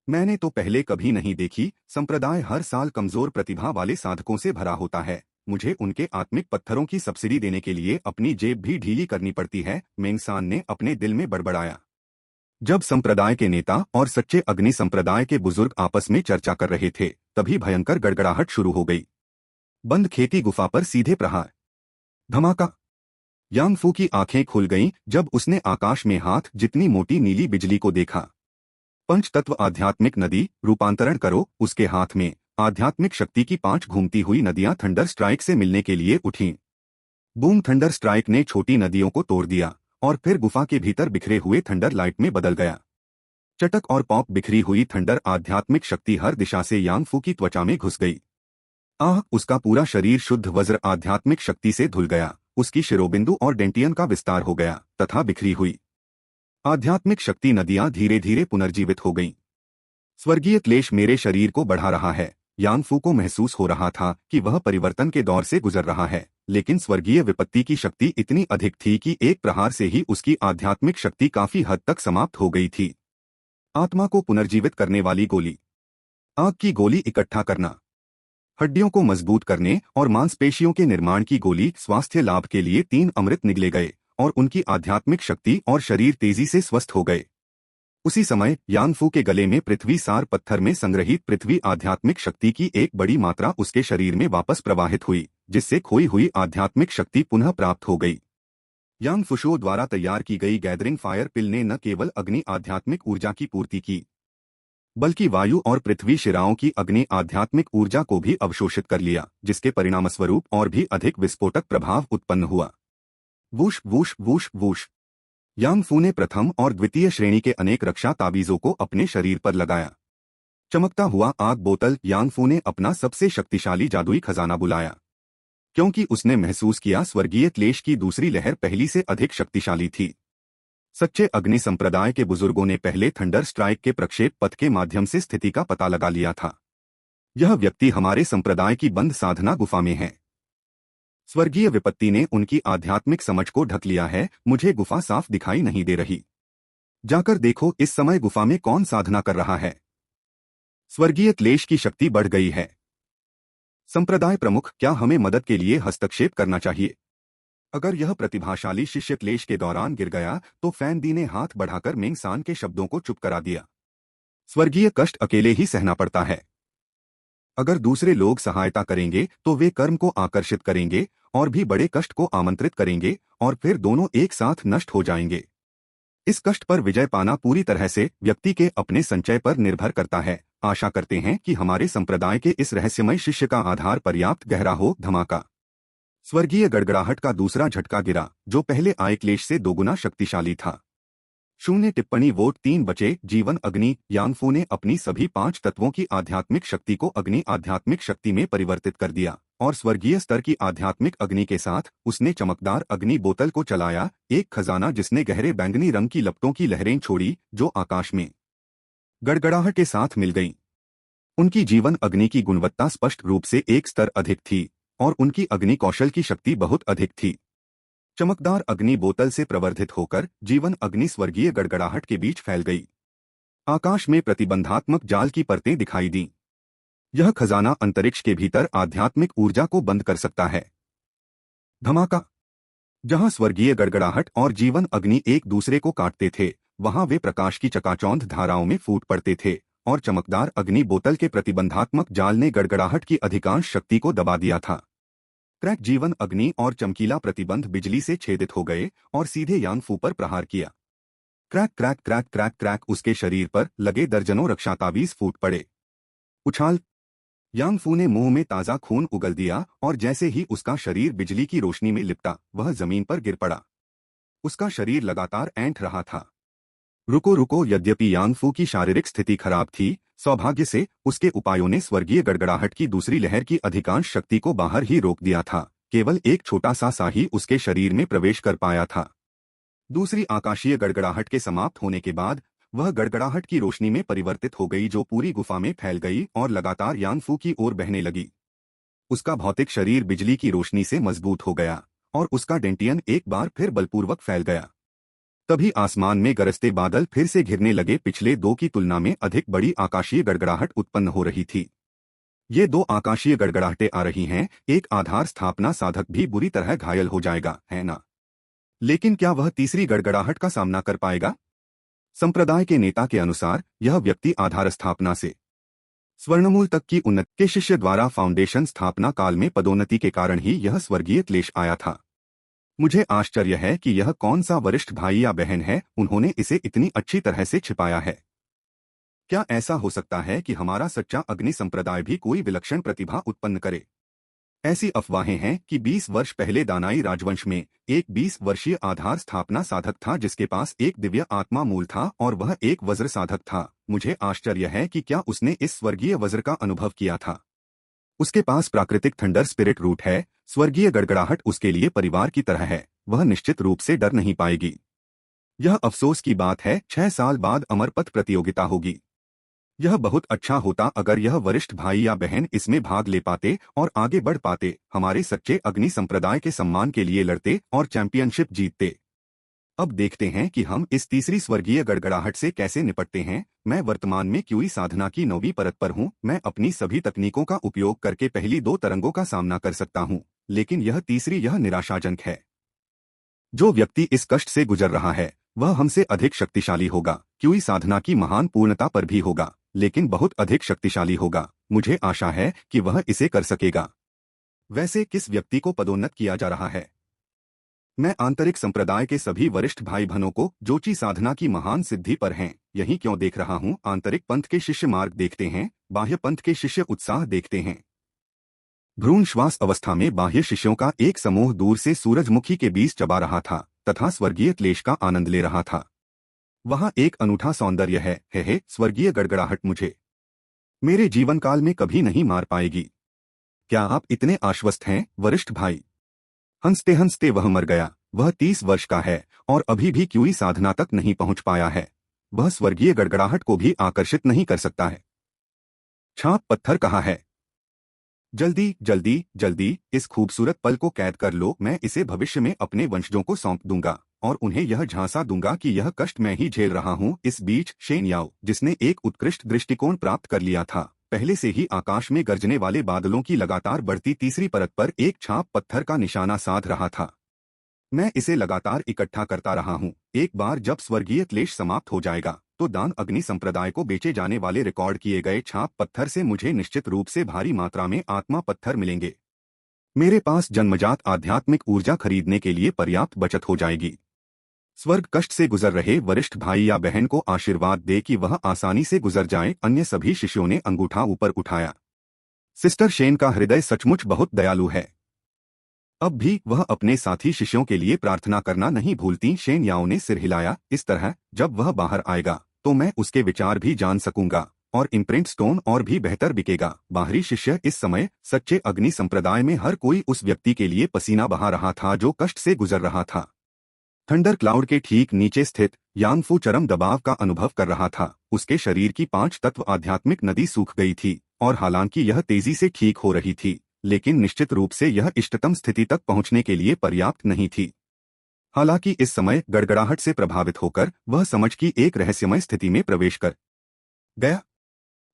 मैंने तो पहले कभी नहीं देखी। संप्रदाय हर साल कमजोर प्रतिभा वाले साधकों से भरा होता है। मुझे उनके आत्मिक पत्थरों की सब्सिडी देने के लिए अपनी जेब भी ढीली करनी पड़ती है, मेंगसान ने अपने दिल में बड़बड़ाया। जब संप्रदाय के नेता और सच्चे अग्नि संप्रदाय के बुजुर्ग आपस में चर्चा कर रहे थे तभी भयंकर गड़गड़ाहट शुरू हो गई। बंद खेती गुफा पर सीधे प्रहार। धमाका। यांगफू की आंखें खुल गईं जब उसने आकाश में हाथ जितनी मोटी नीली बिजली को देखा। पंच तत्व आध्यात्मिक नदी, रूपांतरण करो। उसके हाथ में आध्यात्मिक शक्ति की 5 घूमती हुई नदियां थंडर स्ट्राइक से मिलने के लिए उठीं। बूम। थंडर स्ट्राइक ने छोटी नदियों को तोड़ दिया और फिर गुफा के भीतर बिखरे हुए थंडर लाइट में बदल गया। चटक और पॉप। बिखरी हुई थंडर आध्यात्मिक शक्ति हर दिशा से यांगफू की त्वचा में घुस गई। आह, उसका पूरा शरीर शुद्ध वज्र आध्यात्मिक शक्ति से धुल गया। उसकी शिरोबिंदु और डेंटियन का विस्तार हो गया तथा बिखरी हुई आध्यात्मिक शक्ति नदियां धीरे धीरे पुनर्जीवित हो गईं। स्वर्गीय क्लेश मेरे शरीर को बढ़ा रहा है। यांगफू को महसूस हो रहा था कि वह परिवर्तन के दौर से गुजर रहा है, लेकिन स्वर्गीय विपत्ति की शक्ति इतनी अधिक थी कि एक प्रहार से ही उसकी आध्यात्मिक शक्ति काफी हद तक समाप्त हो गई थी। आत्मा को पुनर्जीवित करने वाली गोली। आग की गोली इकट्ठा करना। हड्डियों को मजबूत करने और मांसपेशियों के निर्माण की गोली। स्वास्थ्य लाभ के लिए 3 अमृत निगले गए और उनकी आध्यात्मिक शक्ति और शरीर तेजी से स्वस्थ हो गए। उसी समय यांगफू के गले में पृथ्वी सार पत्थर में संग्रहित पृथ्वी आध्यात्मिक शक्ति की एक बड़ी मात्रा उसके शरीर में वापस प्रवाहित हुई, जिससे खोई हुई आध्यात्मिक शक्ति पुनः प्राप्त हो गई। यांगफुशो द्वारा तैयार की गई गैदरिंग फायर पिल ने न केवल अग्नि आध्यात्मिक ऊर्जा की पूर्ति की, बल्कि वायु और पृथ्वी शिराओं की अग्नि आध्यात्मिक ऊर्जा को भी अवशोषित कर लिया, जिसके परिणामस्वरूप और भी अधिक विस्फोटक प्रभाव उत्पन्न हुआ। Whoosh whoosh whoosh whoosh. Yangfu ने प्रथम और द्वितीय श्रेणी के अनेक रक्षा ताबीजों को अपने शरीर पर लगाया। चमकता हुआ आग बोतल। यांगफू ने अपना सबसे शक्तिशाली जादुई खजाना बुलाया, क्योंकि उसने महसूस किया स्वर्गीय क्लेश की दूसरी लहर पहली से अधिक शक्तिशाली थी। सच्चे अग्नि संप्रदाय के बुजुर्गों ने पहले थंडर स्ट्राइक के प्रक्षेप पथ के माध्यम से स्थिति का पता लगा लिया था। यह व्यक्ति हमारे संप्रदाय की बंद साधना गुफा में है। स्वर्गीय विपत्ति ने उनकी आध्यात्मिक समझ को ढक लिया है। मुझे गुफा साफ दिखाई नहीं दे रही। जाकर देखो इस समय गुफा में कौन साधना कर रहा है। स्वर्गीय क्लेश की शक्ति बढ़ गई है। संप्रदाय प्रमुख, क्या हमें मदद के लिए हस्तक्षेप करना चाहिए? अगर यह प्रतिभाशाली शिष्य क्लेश के दौरान गिर गया तो फैन दी ने हाथ बढ़ाकर मेंगसान के शब्दों को चुप करा दिया। स्वर्गीय कष्ट अकेले ही सहना पड़ता है। अगर दूसरे लोग सहायता करेंगे तो वे कर्म को आकर्षित करेंगे और भी बड़े कष्ट को आमंत्रित करेंगे और फिर दोनों एक साथ नष्ट हो जाएंगे। इस कष्ट पर विजय पाना पूरी तरह से व्यक्ति के अपने संचय पर निर्भर करता है। आशा करते हैं कि हमारे संप्रदाय के इस रहस्यमय शिष्य का आधार पर्याप्त गहरा हो। धमाका। स्वर्गीय गड़गड़ाहट का दूसरा झटका गिरा, जो पहले आए क्लेश से दोगुना शक्तिशाली था। 0 वोट 3 बचे। जीवन अग्नि। यांगफू ने अपनी सभी 5 तत्वों की आध्यात्मिक शक्ति को अग्नि आध्यात्मिक शक्ति में परिवर्तित कर दिया और स्वर्गीय स्तर की आध्यात्मिक अग्नि के साथ उसने चमकदार अग्नि बोतल को चलाया, एक खजाना जिसने गहरे बैंगनी रंग की लपटों की लहरें छोड़ी जो आकाश में गड़गड़ाहट के साथ मिल गईं। उनकी जीवन अग्नि की गुणवत्ता स्पष्ट रूप से एक स्तर अधिक थी और उनकी अग्नि कौशल की शक्ति बहुत अधिक थी। चमकदार अग्नि बोतल से प्रवर्धित होकर जीवन अग्नि स्वर्गीय गड़गड़ाहट के बीच फैल गई। आकाश में प्रतिबंधात्मक जाल की परतें दिखाई दीं। यह खजाना अंतरिक्ष के भीतर आध्यात्मिक ऊर्जा को बंद कर सकता है। धमाका। जहां स्वर्गीय गड़गड़ाहट और जीवन अग्नि एक दूसरे को काटते थे, वहां वे प्रकाश की चकाचौंध धाराओं में फूट पड़ते थे और चमकदार अग्नि बोतल के प्रतिबंधात्मक जाल ने गड़गड़ाहट की अधिकांश शक्ति को दबा दिया था। क्रैक। जीवन अग्नि और चमकीला प्रतिबंध बिजली से छेदित हो गए और सीधे यांगफू पर प्रहार किया। Crack crack crack crack crack. उसके शरीर पर लगे दर्जनों रक्षा ताबीज फूट पड़े। उछाल। यांगफू ने मुंह में ताजा खून उगल दिया और जैसे ही उसका शरीर बिजली की रोशनी में लिपटा वह जमीन पर गिर पड़ा। उसका शरीर लगातार ऐंठ रहा था। रुको रुको। यद्यपि यांगफू की शारीरिक स्थिति खराब थी, सौभाग्य से उसके उपायों ने स्वर्गीय गड़गड़ाहट की दूसरी लहर की अधिकांश शक्ति को बाहर ही रोक दिया था। केवल एक छोटा सा ही उसके शरीर में प्रवेश कर पाया था। दूसरी आकाशीय गड़गड़ाहट के समाप्त होने के बाद वह गड़गड़ाहट की रोशनी में परिवर्तित हो गई, जो पूरी गुफा में फैल गई और लगातार यांगफू की ओर बहने लगी। उसका भौतिक शरीर बिजली की रोशनी से मजबूत हो गया और उसका डेंटियन एक बार फिर बलपूर्वक फैल गया। तभी आसमान में गरजते बादल फिर से घिरने लगे। पिछले दो की तुलना में अधिक बड़ी आकाशीय गड़गड़ाहट उत्पन्न हो रही थी। ये दो आकाशीय गड़गड़ाहटें आ रही हैं, एक आधार स्थापना साधक भी बुरी तरह घायल हो जाएगा, है ना? लेकिन क्या वह तीसरी गड़गड़ाहट का सामना कर पाएगा? संप्रदाय के नेता के अनुसार यह व्यक्ति आधार स्थापना से स्वर्णमूल तक की उन्नति के शिष्य द्वारा फाउंडेशन स्थापना काल में पदोन्नति के कारण ही यह स्वर्गीय क्लेश आया था। मुझे आश्चर्य है कि यह कौन सा वरिष्ठ भाई या बहन है, उन्होंने इसे इतनी अच्छी तरह से छिपाया है। क्या ऐसा हो सकता है कि हमारा सच्चा अग्नि संप्रदाय भी कोई विलक्षण प्रतिभा उत्पन्न करे? ऐसी अफवाहें हैं कि 20 वर्ष पहले दानाई राजवंश में एक 20 वर्षीय आधार स्थापना साधक था जिसके पास एक दिव्य आत्मा मूल था और वह एक वज्र साधक था। मुझे आश्चर्य है कि क्या उसने इस स्वर्गीय वज्र का अनुभव किया था। उसके पास प्राकृतिक थंडर स्पिरिट रूट है। स्वर्गीय गड़गड़ाहट उसके लिए परिवार की तरह है। वह निश्चित रूप से डर नहीं पाएगी। यह अफसोस की बात है, 6 साल बाद अमरपथ प्रतियोगिता होगी। यह बहुत अच्छा होता अगर यह वरिष्ठ भाई या बहन इसमें भाग ले पाते और आगे बढ़ पाते, हमारे सच्चे अग्नि संप्रदाय के सम्मान के लिए लड़ते और चैंपियनशिप जीतते। अब देखते हैं कि हम इस तीसरी स्वर्गीय गड़गड़ाहट से कैसे निपटते हैं। मैं वर्तमान में क्यूई साधना की 9वीं परत पर हूँ। मैं अपनी सभी तकनीकों का उपयोग करके पहली 2 तरंगों का सामना कर सकता हूँ, लेकिन यह तीसरी यह निराशाजनक है। जो व्यक्ति इस कष्ट से गुजर रहा है वह हमसे अधिक शक्तिशाली होगा। क्यूई साधना की महान पूर्णता पर भी होगा, लेकिन बहुत अधिक शक्तिशाली होगा। मुझे आशा है कि वह इसे कर सकेगा। वैसे किस व्यक्ति को पदोन्नत किया जा रहा है? मैं आंतरिक संप्रदाय के सभी वरिष्ठ भाई बहनों को जो ची साधना की महान सिद्धि पर हैं, यही क्यों देख रहा हूँ। आंतरिक पंथ के शिष्य मार्ग देखते हैं, बाह्य पंथ के शिष्य उत्साह देखते हैं। भ्रूण श्वास अवस्था में बाह्य शिष्यों का एक समूह दूर से सूरजमुखी के बीच चबा रहा था तथा स्वर्गीय क्लेश का आनंद ले रहा था। वहाँ एक अनूठा सौंदर्य है। स्वर्गीय गड़गड़ाहट मुझे मेरे जीवन काल में कभी नहीं मार पाएगी। क्या आप इतने आश्वस्त हैं, वरिष्ठ भाई? हंसते हंसते वह मर गया। वह 30 वर्ष का है और अभी भी क्यूई साधना तक नहीं पहुंच पाया है। वह स्वर्गीय गड़गड़ाहट को भी आकर्षित नहीं कर सकता है। छाप पत्थर कहाँ है? जल्दी जल्दी जल्दी इस खूबसूरत पल को कैद कर लो। मैं इसे भविष्य में अपने वंशजों को सौंप दूंगा और उन्हें यह झांसा दूंगा कि यह कष्ट मैं ही झेल रहा हूँ। इस बीच शेन याओ, जिसने एक उत्कृष्ट दृष्टिकोण प्राप्त कर लिया था, पहले से ही आकाश में गरजने वाले बादलों की लगातार बढ़ती तीसरी परत पर एक छाप पत्थर का निशाना साध रहा था। मैं इसे लगातार इकट्ठा करता रहा हूँ। एक बार जब स्वर्गीय क्लेश समाप्त हो जाएगा तो दान अग्नि संप्रदाय को बेचे जाने वाले रिकॉर्ड किए गए छाप पत्थर से मुझे निश्चित रूप से भारी मात्रा में आत्मा पत्थर मिलेंगे। मेरे पास जन्मजात आध्यात्मिक ऊर्जा खरीदने के लिए पर्याप्त बचत हो जाएगी। स्वर्ग कष्ट से गुजर रहे वरिष्ठ भाई या बहन को आशीर्वाद दे कि वह आसानी से गुजर जाए। अन्य सभी शिष्यों ने अंगूठा ऊपर उठाया। सिस्टर शेन का हृदय सचमुच बहुत दयालु है। अब भी वह अपने साथी शिष्यों के लिए प्रार्थना करना नहीं भूलती। शेन याओ ने सिर हिलाया। इस तरह जब वह बाहर आएगा तो मैं उसके विचार भी जान सकूंगा और इम्प्रिंट स्टोन और भी बेहतर बिकेगा। बाहरी शिष्य इस समय सच्चे अग्नि संप्रदाय में हर कोई उस व्यक्ति के लिए पसीना बहा रहा था जो कष्ट से गुजर रहा था। थंडर क्लाउड के ठीक नीचे स्थित यांगफू चरम दबाव का अनुभव कर रहा था। उसके शरीर की 5 तत्व आध्यात्मिक नदी सूख गई थी और हालांकि यह तेजी से ठीक हो रही थी, लेकिन निश्चित रूप से यह इष्टतम स्थिति तक पहुंचने के लिए पर्याप्त नहीं थी। हालांकि इस समय गड़गड़ाहट से प्रभावित होकर वह समझ की एक रहस्यमय स्थिति में प्रवेश कर गया।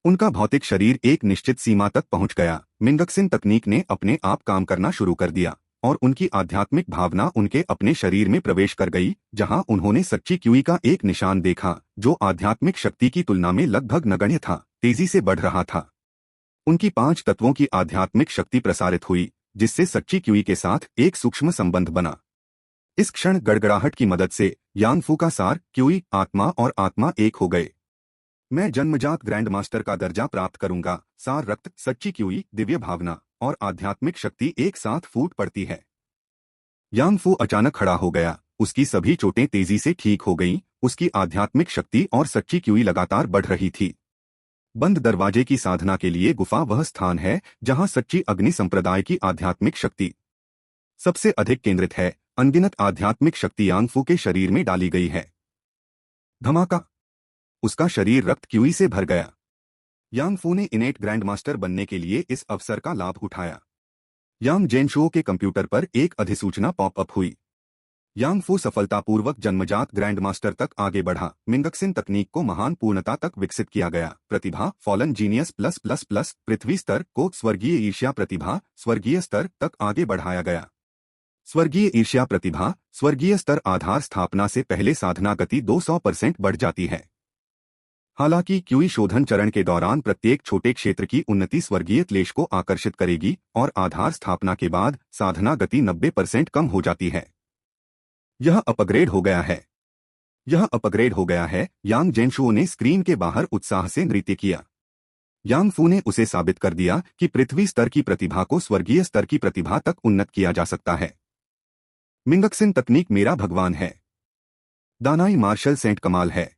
उनका भौतिक शरीर एक निश्चित सीमा तक पहुंच गया। मिंगक्सिन तकनीक ने अपने आप काम करना शुरू कर दिया और उनकी आध्यात्मिक भावना उनके अपने शरीर में प्रवेश कर गई, जहां उन्होंने सच्ची क्यूई का एक निशान देखा जो आध्यात्मिक शक्ति की तुलना में लगभग नगण्य था, तेजी से बढ़ रहा था। उनकी 5 तत्वों की आध्यात्मिक शक्ति प्रसारित हुई, जिससे सच्ची क्यूई के साथ एक सूक्ष्म संबंध बना। इस क्षण गड़गड़ाहट की मदद से यांगफू का सार, क्यूई, आत्मा और आत्मा एक हो गए। मैं जन्मजात ग्रैंड मास्टर का दर्जा प्राप्त करूंगा। सार रक्त, सच्ची क्यूई, दिव्य भावना और आध्यात्मिक शक्ति एक साथ फूट पड़ती है। यांगफू अचानक खड़ा हो गया। उसकी सभी चोटें तेजी से ठीक हो गईं। उसकी आध्यात्मिक शक्ति और सच्ची क्यूई लगातार बढ़ रही थी। बंद दरवाजे की साधना के लिए गुफा वह स्थान है जहां सच्ची अग्नि संप्रदाय की आध्यात्मिक शक्ति सबसे अधिक केंद्रित है। अनगिनत आध्यात्मिक शक्ति यांगफू के शरीर में डाली गई है। धमाका! उसका शरीर रक्त क्यूई से भर गया। यांगफू ने इनेट ग्रैंड मास्टर बनने के लिए इस अवसर का लाभ उठाया। यांग जेनशुओ के कंप्यूटर पर एक अधिसूचना पॉपअप हुई। यांगफू सफलतापूर्वक जन्मजात ग्रैंड मास्टर तक आगे बढ़ा। मिंगक्सिन तकनीक को महान पूर्णता तक विकसित किया गया। प्रतिभा fallen genius plus plus plus पृथ्वी स्तर को स्वर्गीय ईर्ष्या प्रतिभा स्वर्गीय स्तर तक आगे बढ़ाया गया। स्वर्गीय ईर्ष्या प्रतिभा स्वर्गीय स्तर आधार स्थापना से पहले साधना गति 200% बढ़ जाती है। हालांकि क्यूई शोधन चरण के दौरान प्रत्येक छोटे क्षेत्र की उन्नति स्वर्गीय क्लेश को आकर्षित करेगी और आधार स्थापना के बाद साधना गति 90% कम हो जाती है। यह अपग्रेड हो गया है। यह अपग्रेड हो गया है। यांग जेनशुओ ने स्क्रीन के बाहर उत्साह से नृत्य किया। यांगफू ने उसे साबित कर दिया कि पृथ्वी स्तर की प्रतिभा को स्वर्गीय स्तर की प्रतिभा तक उन्नत किया जा सकता है। मिंगक्सिन तकनीक मेरा भगवान है। दानाई मार्शल सेंट कमाल है।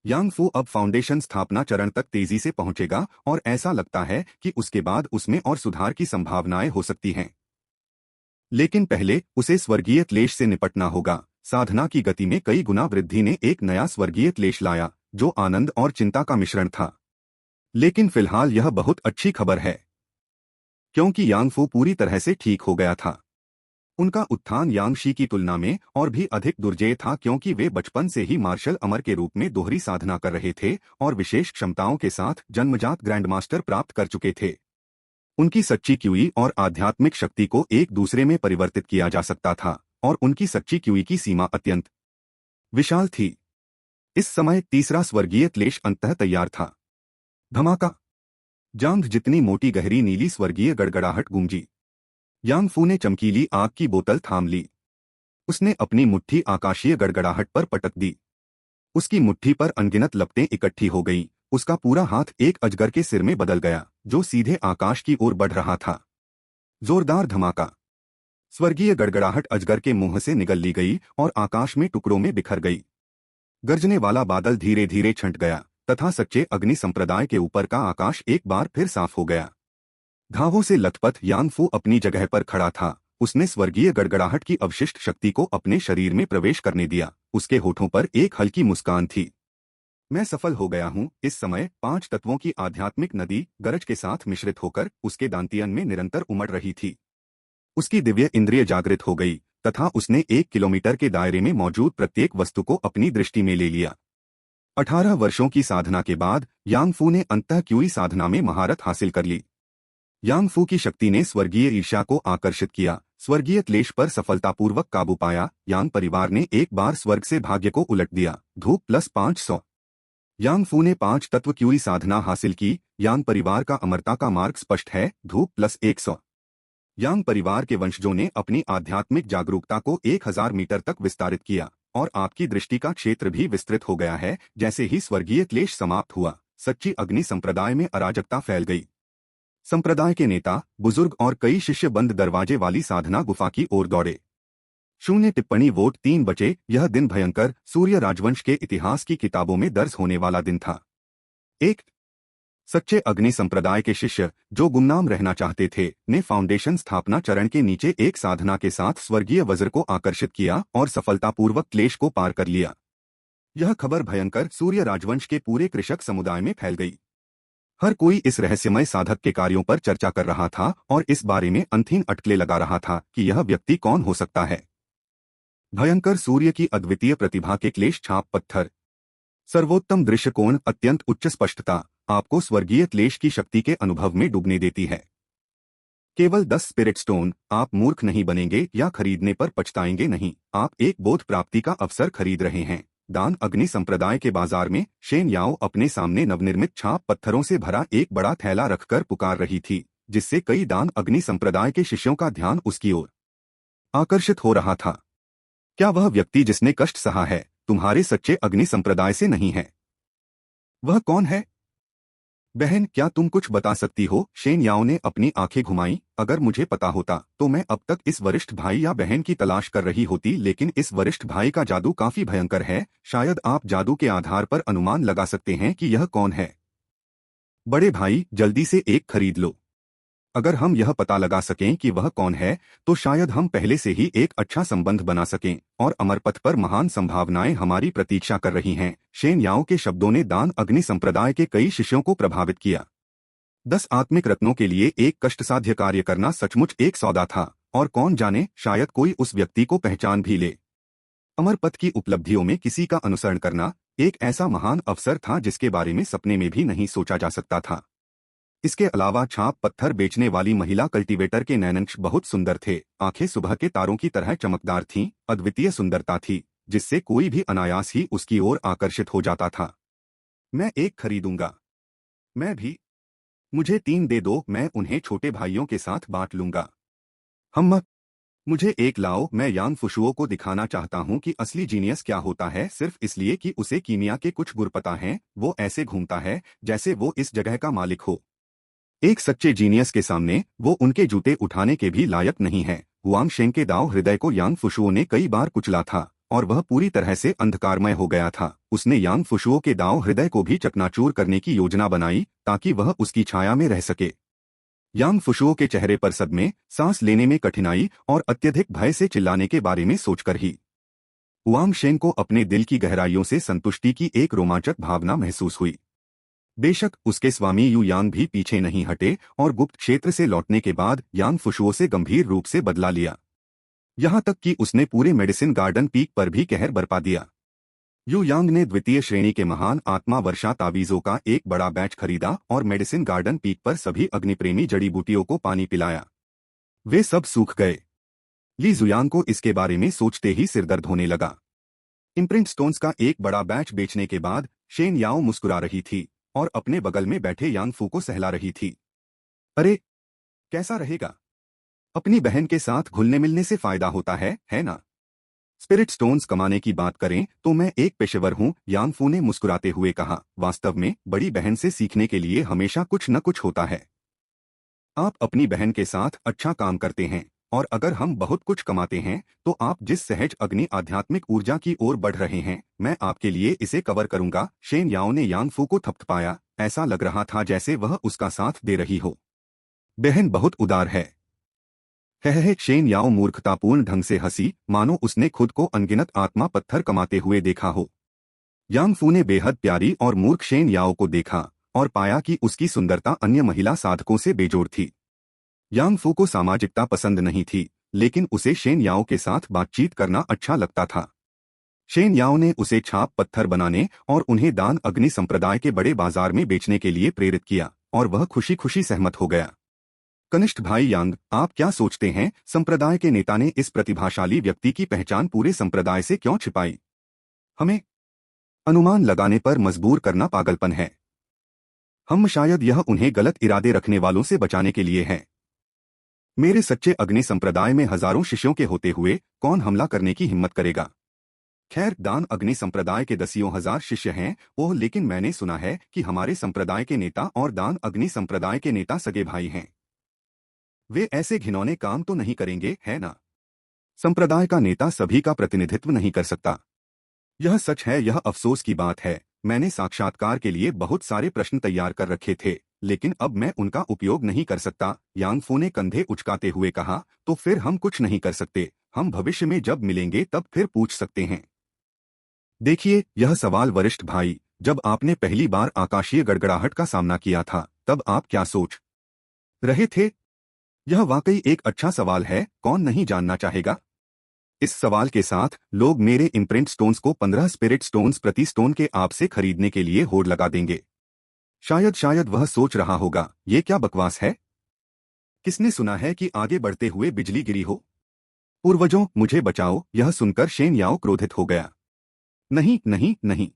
यांगफू अब फाउंडेशन स्थापना चरण तक तेजी से पहुंचेगा और ऐसा लगता है कि उसके बाद उसमें और सुधार की संभावनाएं हो सकती हैं। लेकिन पहले उसे स्वर्गीय क्लेश से निपटना होगा। साधना की गति में कई गुना वृद्धि ने एक नया स्वर्गीय क्लेश लाया जो आनंद और चिंता का मिश्रण था। लेकिन फिलहाल यह बहुत अच्छी खबर है क्योंकि यांगफू पूरी तरह से ठीक हो गया था। उनका उत्थान यांगशी की तुलना में और भी अधिक दुर्जेय था क्योंकि वे बचपन से ही मार्शल अमर के रूप में दोहरी साधना कर रहे थे और विशेष क्षमताओं के साथ जन्मजात ग्रैंड मास्टर प्राप्त कर चुके थे। उनकी सच्ची क्यूई और आध्यात्मिक शक्ति को एक दूसरे में परिवर्तित किया जा सकता था और उनकी सच्ची क्यूई की सीमा अत्यंत विशाल थी। इस समय तीसरा स्वर्गीय क्लेश अंततः तैयार था। धमाका! जांघ जितनी मोटी गहरी नीली स्वर्गीय गड़गड़ाहट गूंजी। यांगफू ने चमकीली आग की बोतल थाम ली। उसने अपनी मुट्ठी आकाशीय गड़गड़ाहट पर पटक दी। उसकी मुट्ठी पर अनगिनत लपटें इकट्ठी हो गईं। उसका पूरा हाथ एक अजगर के सिर में बदल गया जो सीधे आकाश की ओर बढ़ रहा था। जोरदार धमाका! स्वर्गीय गड़गड़ाहट अजगर के मुंह से निगल ली गई और आकाश में टुकड़ों में बिखर गई। गरजने वाला बादल धीरे धीरे छंट गया तथा सच्चे अग्नि संप्रदाय के ऊपर का आकाश एक बार फिर साफ हो गया। घावों से लथपथ यांगफू अपनी जगह पर खड़ा था। उसने स्वर्गीय गड़गड़ाहट की अवशिष्ट शक्ति को अपने शरीर में प्रवेश करने दिया। उसके होठों पर एक हल्की मुस्कान थी। मैं सफल हो गया हूँ। इस समय 5 तत्वों की आध्यात्मिक नदी गरज के साथ मिश्रित होकर उसके दांतियन में निरंतर उमड़ रही थी। उसकी दिव्य इंद्रिय जागृत हो गई तथा उसने 1 किलोमीटर के दायरे में मौजूद प्रत्येक वस्तु को अपनी दृष्टि में ले लिया। 18 वर्षों की साधना के बाद यांगफू ने अंततः क्यूई साधना में महारत हासिल कर ली। यांगफू की शक्ति ने स्वर्गीय ईर्ष्या को आकर्षित किया, स्वर्गीय क्लेश पर सफलतापूर्वक काबू पाया। यांग परिवार ने एक बार स्वर्ग से भाग्य को उलट दिया। धूप प्लस 500। यांगफू ने 5 तत्व क्यूई साधना हासिल की। यांग परिवार का अमरता का मार्ग स्पष्ट है। धूप प्लस 100। यांग परिवार के वंशजों ने अपनी आध्यात्मिक जागरूकता को 1000 मीटर तक विस्तारित किया और आपकी दृष्टि का क्षेत्र भी विस्तृत हो गया है। जैसे ही स्वर्गीय क्लेश समाप्त हुआ, सच्ची अग्नि संप्रदाय में अराजकता फैल गई। संप्रदाय के नेता, बुजुर्ग और कई शिष्य बंद दरवाजे वाली साधना गुफा की ओर दौड़े। 0 टिप्पणी वोट 3 बचे। यह दिन भयंकर सूर्य राजवंश के इतिहास की किताबों में दर्ज होने वाला दिन था। एक सच्चे अग्नि संप्रदाय के शिष्य जो गुमनाम रहना चाहते थे ने फाउंडेशन स्थापना चरण के नीचे एक साधना के साथ स्वर्गीय वज्र को आकर्षित किया और सफलतापूर्वक क्लेश को पार कर लिया। यह खबर भयंकर सूर्य राजवंश के पूरे कृषक समुदाय में फैल गई। हर कोई इस रहस्यमय साधक के कार्यों पर चर्चा कर रहा था और इस बारे में अनथीन अटकलें लगा रहा था कि यह व्यक्ति कौन हो सकता है। भयंकर सूर्य की अद्वितीय प्रतिभा के क्लेश छाप पत्थर, सर्वोत्तम दृश्य कोण, अत्यंत उच्च स्पष्टता आपको स्वर्गीय क्लेश की शक्ति के अनुभव में डूबने देती है। केवल 10 स्पिरिट स्टोन। आप मूर्ख नहीं बनेंगे या खरीदने पर पछताएंगे नहीं। आप एक बोध प्राप्ति का अवसर खरीद रहे हैं। दान अग्नि संप्रदाय के बाजार में शेन याओ अपने सामने नवनिर्मित छाप पत्थरों से भरा एक बड़ा थैला रखकर पुकार रही थी, जिससे कई दान अग्नि संप्रदाय के शिष्यों का ध्यान उसकी ओर आकर्षित हो रहा था। क्या वह व्यक्ति जिसने कष्ट सहा है तुम्हारे सच्चे अग्नि संप्रदाय से नहीं है? वह कौन है? बहन, क्या तुम कुछ बता सकती हो? शेन याओ ने अपनी आंखें घुमाई। अगर मुझे पता होता तो मैं अब तक इस वरिष्ठ भाई या बहन की तलाश कर रही होती, लेकिन इस वरिष्ठ भाई का जादू काफी भयंकर है। शायद आप जादू के आधार पर अनुमान लगा सकते हैं कि यह कौन है। बड़े भाई, जल्दी से एक खरीद लो। अगर हम यह पता लगा सकें कि वह कौन है, तो शायद हम पहले से ही एक अच्छा संबंध बना सकें, और अमरपथ पर महान संभावनाएं हमारी प्रतीक्षा कर रही हैं। शेन याओ के शब्दों ने दान अग्नि संप्रदाय के कई शिष्यों को प्रभावित किया। 10 आत्मिक रत्नों के लिए एक कष्टसाध्य कार्य करना सचमुच एक सौदा था, और कौन जाने, शायद कोई उस व्यक्ति को पहचान भी ले। अमरपथ की उपलब्धियों में किसी का अनुसरण करना एक ऐसा महान अवसर था जिसके बारे में सपने में भी नहीं सोचा जा सकता था। इसके अलावा छाप पत्थर बेचने वाली महिला कल्टीवेटर के नैनंश बहुत सुंदर थे। आंखें सुबह के तारों की तरह चमकदार थीं, अद्वितीय सुंदरता थी जिससे कोई भी अनायास ही उसकी ओर आकर्षित हो जाता था। मैं एक खरीदूंगा। मैं भी। मुझे 3 दे दो, मैं उन्हें छोटे भाइयों के साथ बांट लूंगा। हम। मुझे एक लाओ। मैं यांग फुशुओ को दिखाना चाहता हूँ कि असली जीनियस क्या होता है, सिर्फ इसलिए कि उसे कीमिया के कुछ गुर पता हैं। वो ऐसे घूमता है जैसे वो इस जगह का मालिक हो। एक सच्चे जीनियस के सामने वो उनके जूते उठाने के भी लायक नहीं है। हुआंग शेंग के दाव हृदय को यांग फुशुओ ने कई बार कुचला था, और वह पूरी तरह से अंधकारमय हो गया था। उसने यांग फुशुओ के दाव हृदय को भी चकनाचूर करने की योजना बनाई ताकि वह उसकी छाया में रह सके। यांग फुशुओ के चेहरे पर सदमे, सांस लेने में कठिनाई और अत्यधिक भय से चिल्लाने के बारे में सोचकर ही हुआंग शेंग को अपने दिल की गहराइयों से संतुष्टि की एक रोमांचक भावना महसूस हुई। बेशक उसके स्वामी यू यांग भी पीछे नहीं हटे और गुप्त क्षेत्र से लौटने के बाद यांग फुशुओ से गंभीर रूप से बदला लिया। यहाँ तक कि उसने पूरे मेडिसिन गार्डन पीक पर भी कहर बरपा दिया। यू यांग ने द्वितीय श्रेणी के महान आत्मा वर्षा तावीजों का एक बड़ा बैच खरीदा और मेडिसिन गार्डन पीक पर सभी अग्निप्रेमी जड़ी बूटियों को पानी पिलाया। वे सब सूख गए। ली जुयांग को इसके बारे में सोचते ही सिरदर्द होने लगा। इम्प्रिंट स्टोन्स का एक बड़ा बैच बेचने के बाद शेन याओ मुस्कुरा रही थी और अपने बगल में बैठे यांग फू को सहला रही थी। अरे, कैसा रहेगा? अपनी बहन के साथ घुलने मिलने से फायदा होता है ना? स्पिरिट स्टोन्स कमाने की बात करें तो मैं एक पेशेवर हूं, यांग फू ने मुस्कुराते हुए कहा। वास्तव में बड़ी बहन से सीखने के लिए हमेशा कुछ न कुछ होता है। आप अपनी बहन के साथ अच्छा काम करते हैं, और अगर हम बहुत कुछ कमाते हैं तो आप जिस सहज अग्नि आध्यात्मिक ऊर्जा की ओर बढ़ रहे हैं, मैं आपके लिए इसे कवर करूंगा। शेन याओ ने यांग फू को थपथपाया। ऐसा लग रहा था जैसे वह उसका साथ दे रही हो। बहन बहुत उदार है। शेन याओ मूर्खतापूर्ण ढंग से हंसी, मानो उसने खुद को अनगिनत आत्मा पत्थर कमाते हुए देखा हो। यांग फू ने बेहद प्यारी और मूर्ख शेन याओ को देखा और पाया कि उसकी सुंदरता अन्य महिला साधकों से बेजोड़ थी। यांग फू को सामाजिकता पसंद नहीं थी, लेकिन उसे शेन याओ के साथ बातचीत करना अच्छा लगता था। शेन याओ ने उसे छाप पत्थर बनाने और उन्हें दान अग्नि संप्रदाय के बड़े बाजार में बेचने के लिए प्रेरित किया, और वह खुशी खुशी सहमत हो गया। कनिष्ठ भाई यांग, आप क्या सोचते हैं, संप्रदाय के नेता ने इस प्रतिभाशाली व्यक्ति की पहचान पूरे संप्रदाय से क्यों छिपाई? हमें अनुमान लगाने पर मजबूर करना पागलपन है। हम शायद यह उन्हें गलत इरादे रखने वालों से बचाने के लिए है। मेरे सच्चे अग्नि संप्रदाय में हजारों शिष्यों के होते हुए कौन हमला करने की हिम्मत करेगा? खैर, दान अग्नि संप्रदाय के दसियों हजार शिष्य हैं। ओह, लेकिन मैंने सुना है कि हमारे संप्रदाय के नेता और दान अग्नि संप्रदाय के नेता सगे भाई हैं। वे ऐसे घिनौने काम तो नहीं करेंगे, है ना? संप्रदाय का नेता सभी का प्रतिनिधित्व नहीं कर सकता। यह सच है। यह अफसोस की बात है। मैंने साक्षात्कार के लिए बहुत सारे प्रश्न तैयार कर रखे थे, लेकिन अब मैं उनका उपयोग नहीं कर सकता। यांग फू ने कंधे उचकाते हुए कहा। तो फिर हम कुछ नहीं कर सकते। हम भविष्य में जब मिलेंगे तब फिर पूछ सकते हैं। देखिए, यह सवाल वरिष्ठ भाई, जब आपने पहली बार आकाशीय गड़गड़ाहट का सामना किया था तब आप क्या सोच रहे थे? यह वाकई एक अच्छा सवाल है। कौन नहीं जानना चाहेगा? इस सवाल के साथ लोग मेरे इम्प्रिंट स्टोन्स को 15 स्पिरिट स्टोन्स प्रति स्टोन के आप से खरीदने के लिए होड़ लगा देंगे। शायद वह सोच रहा होगा, ये क्या बकवास है? किसने सुना है कि आगे बढ़ते हुए बिजली गिरी हो? पूर्वजों, मुझे बचाओ। यह सुनकर शेन याओ क्रोधित हो गया। नहीं नहीं नहीं,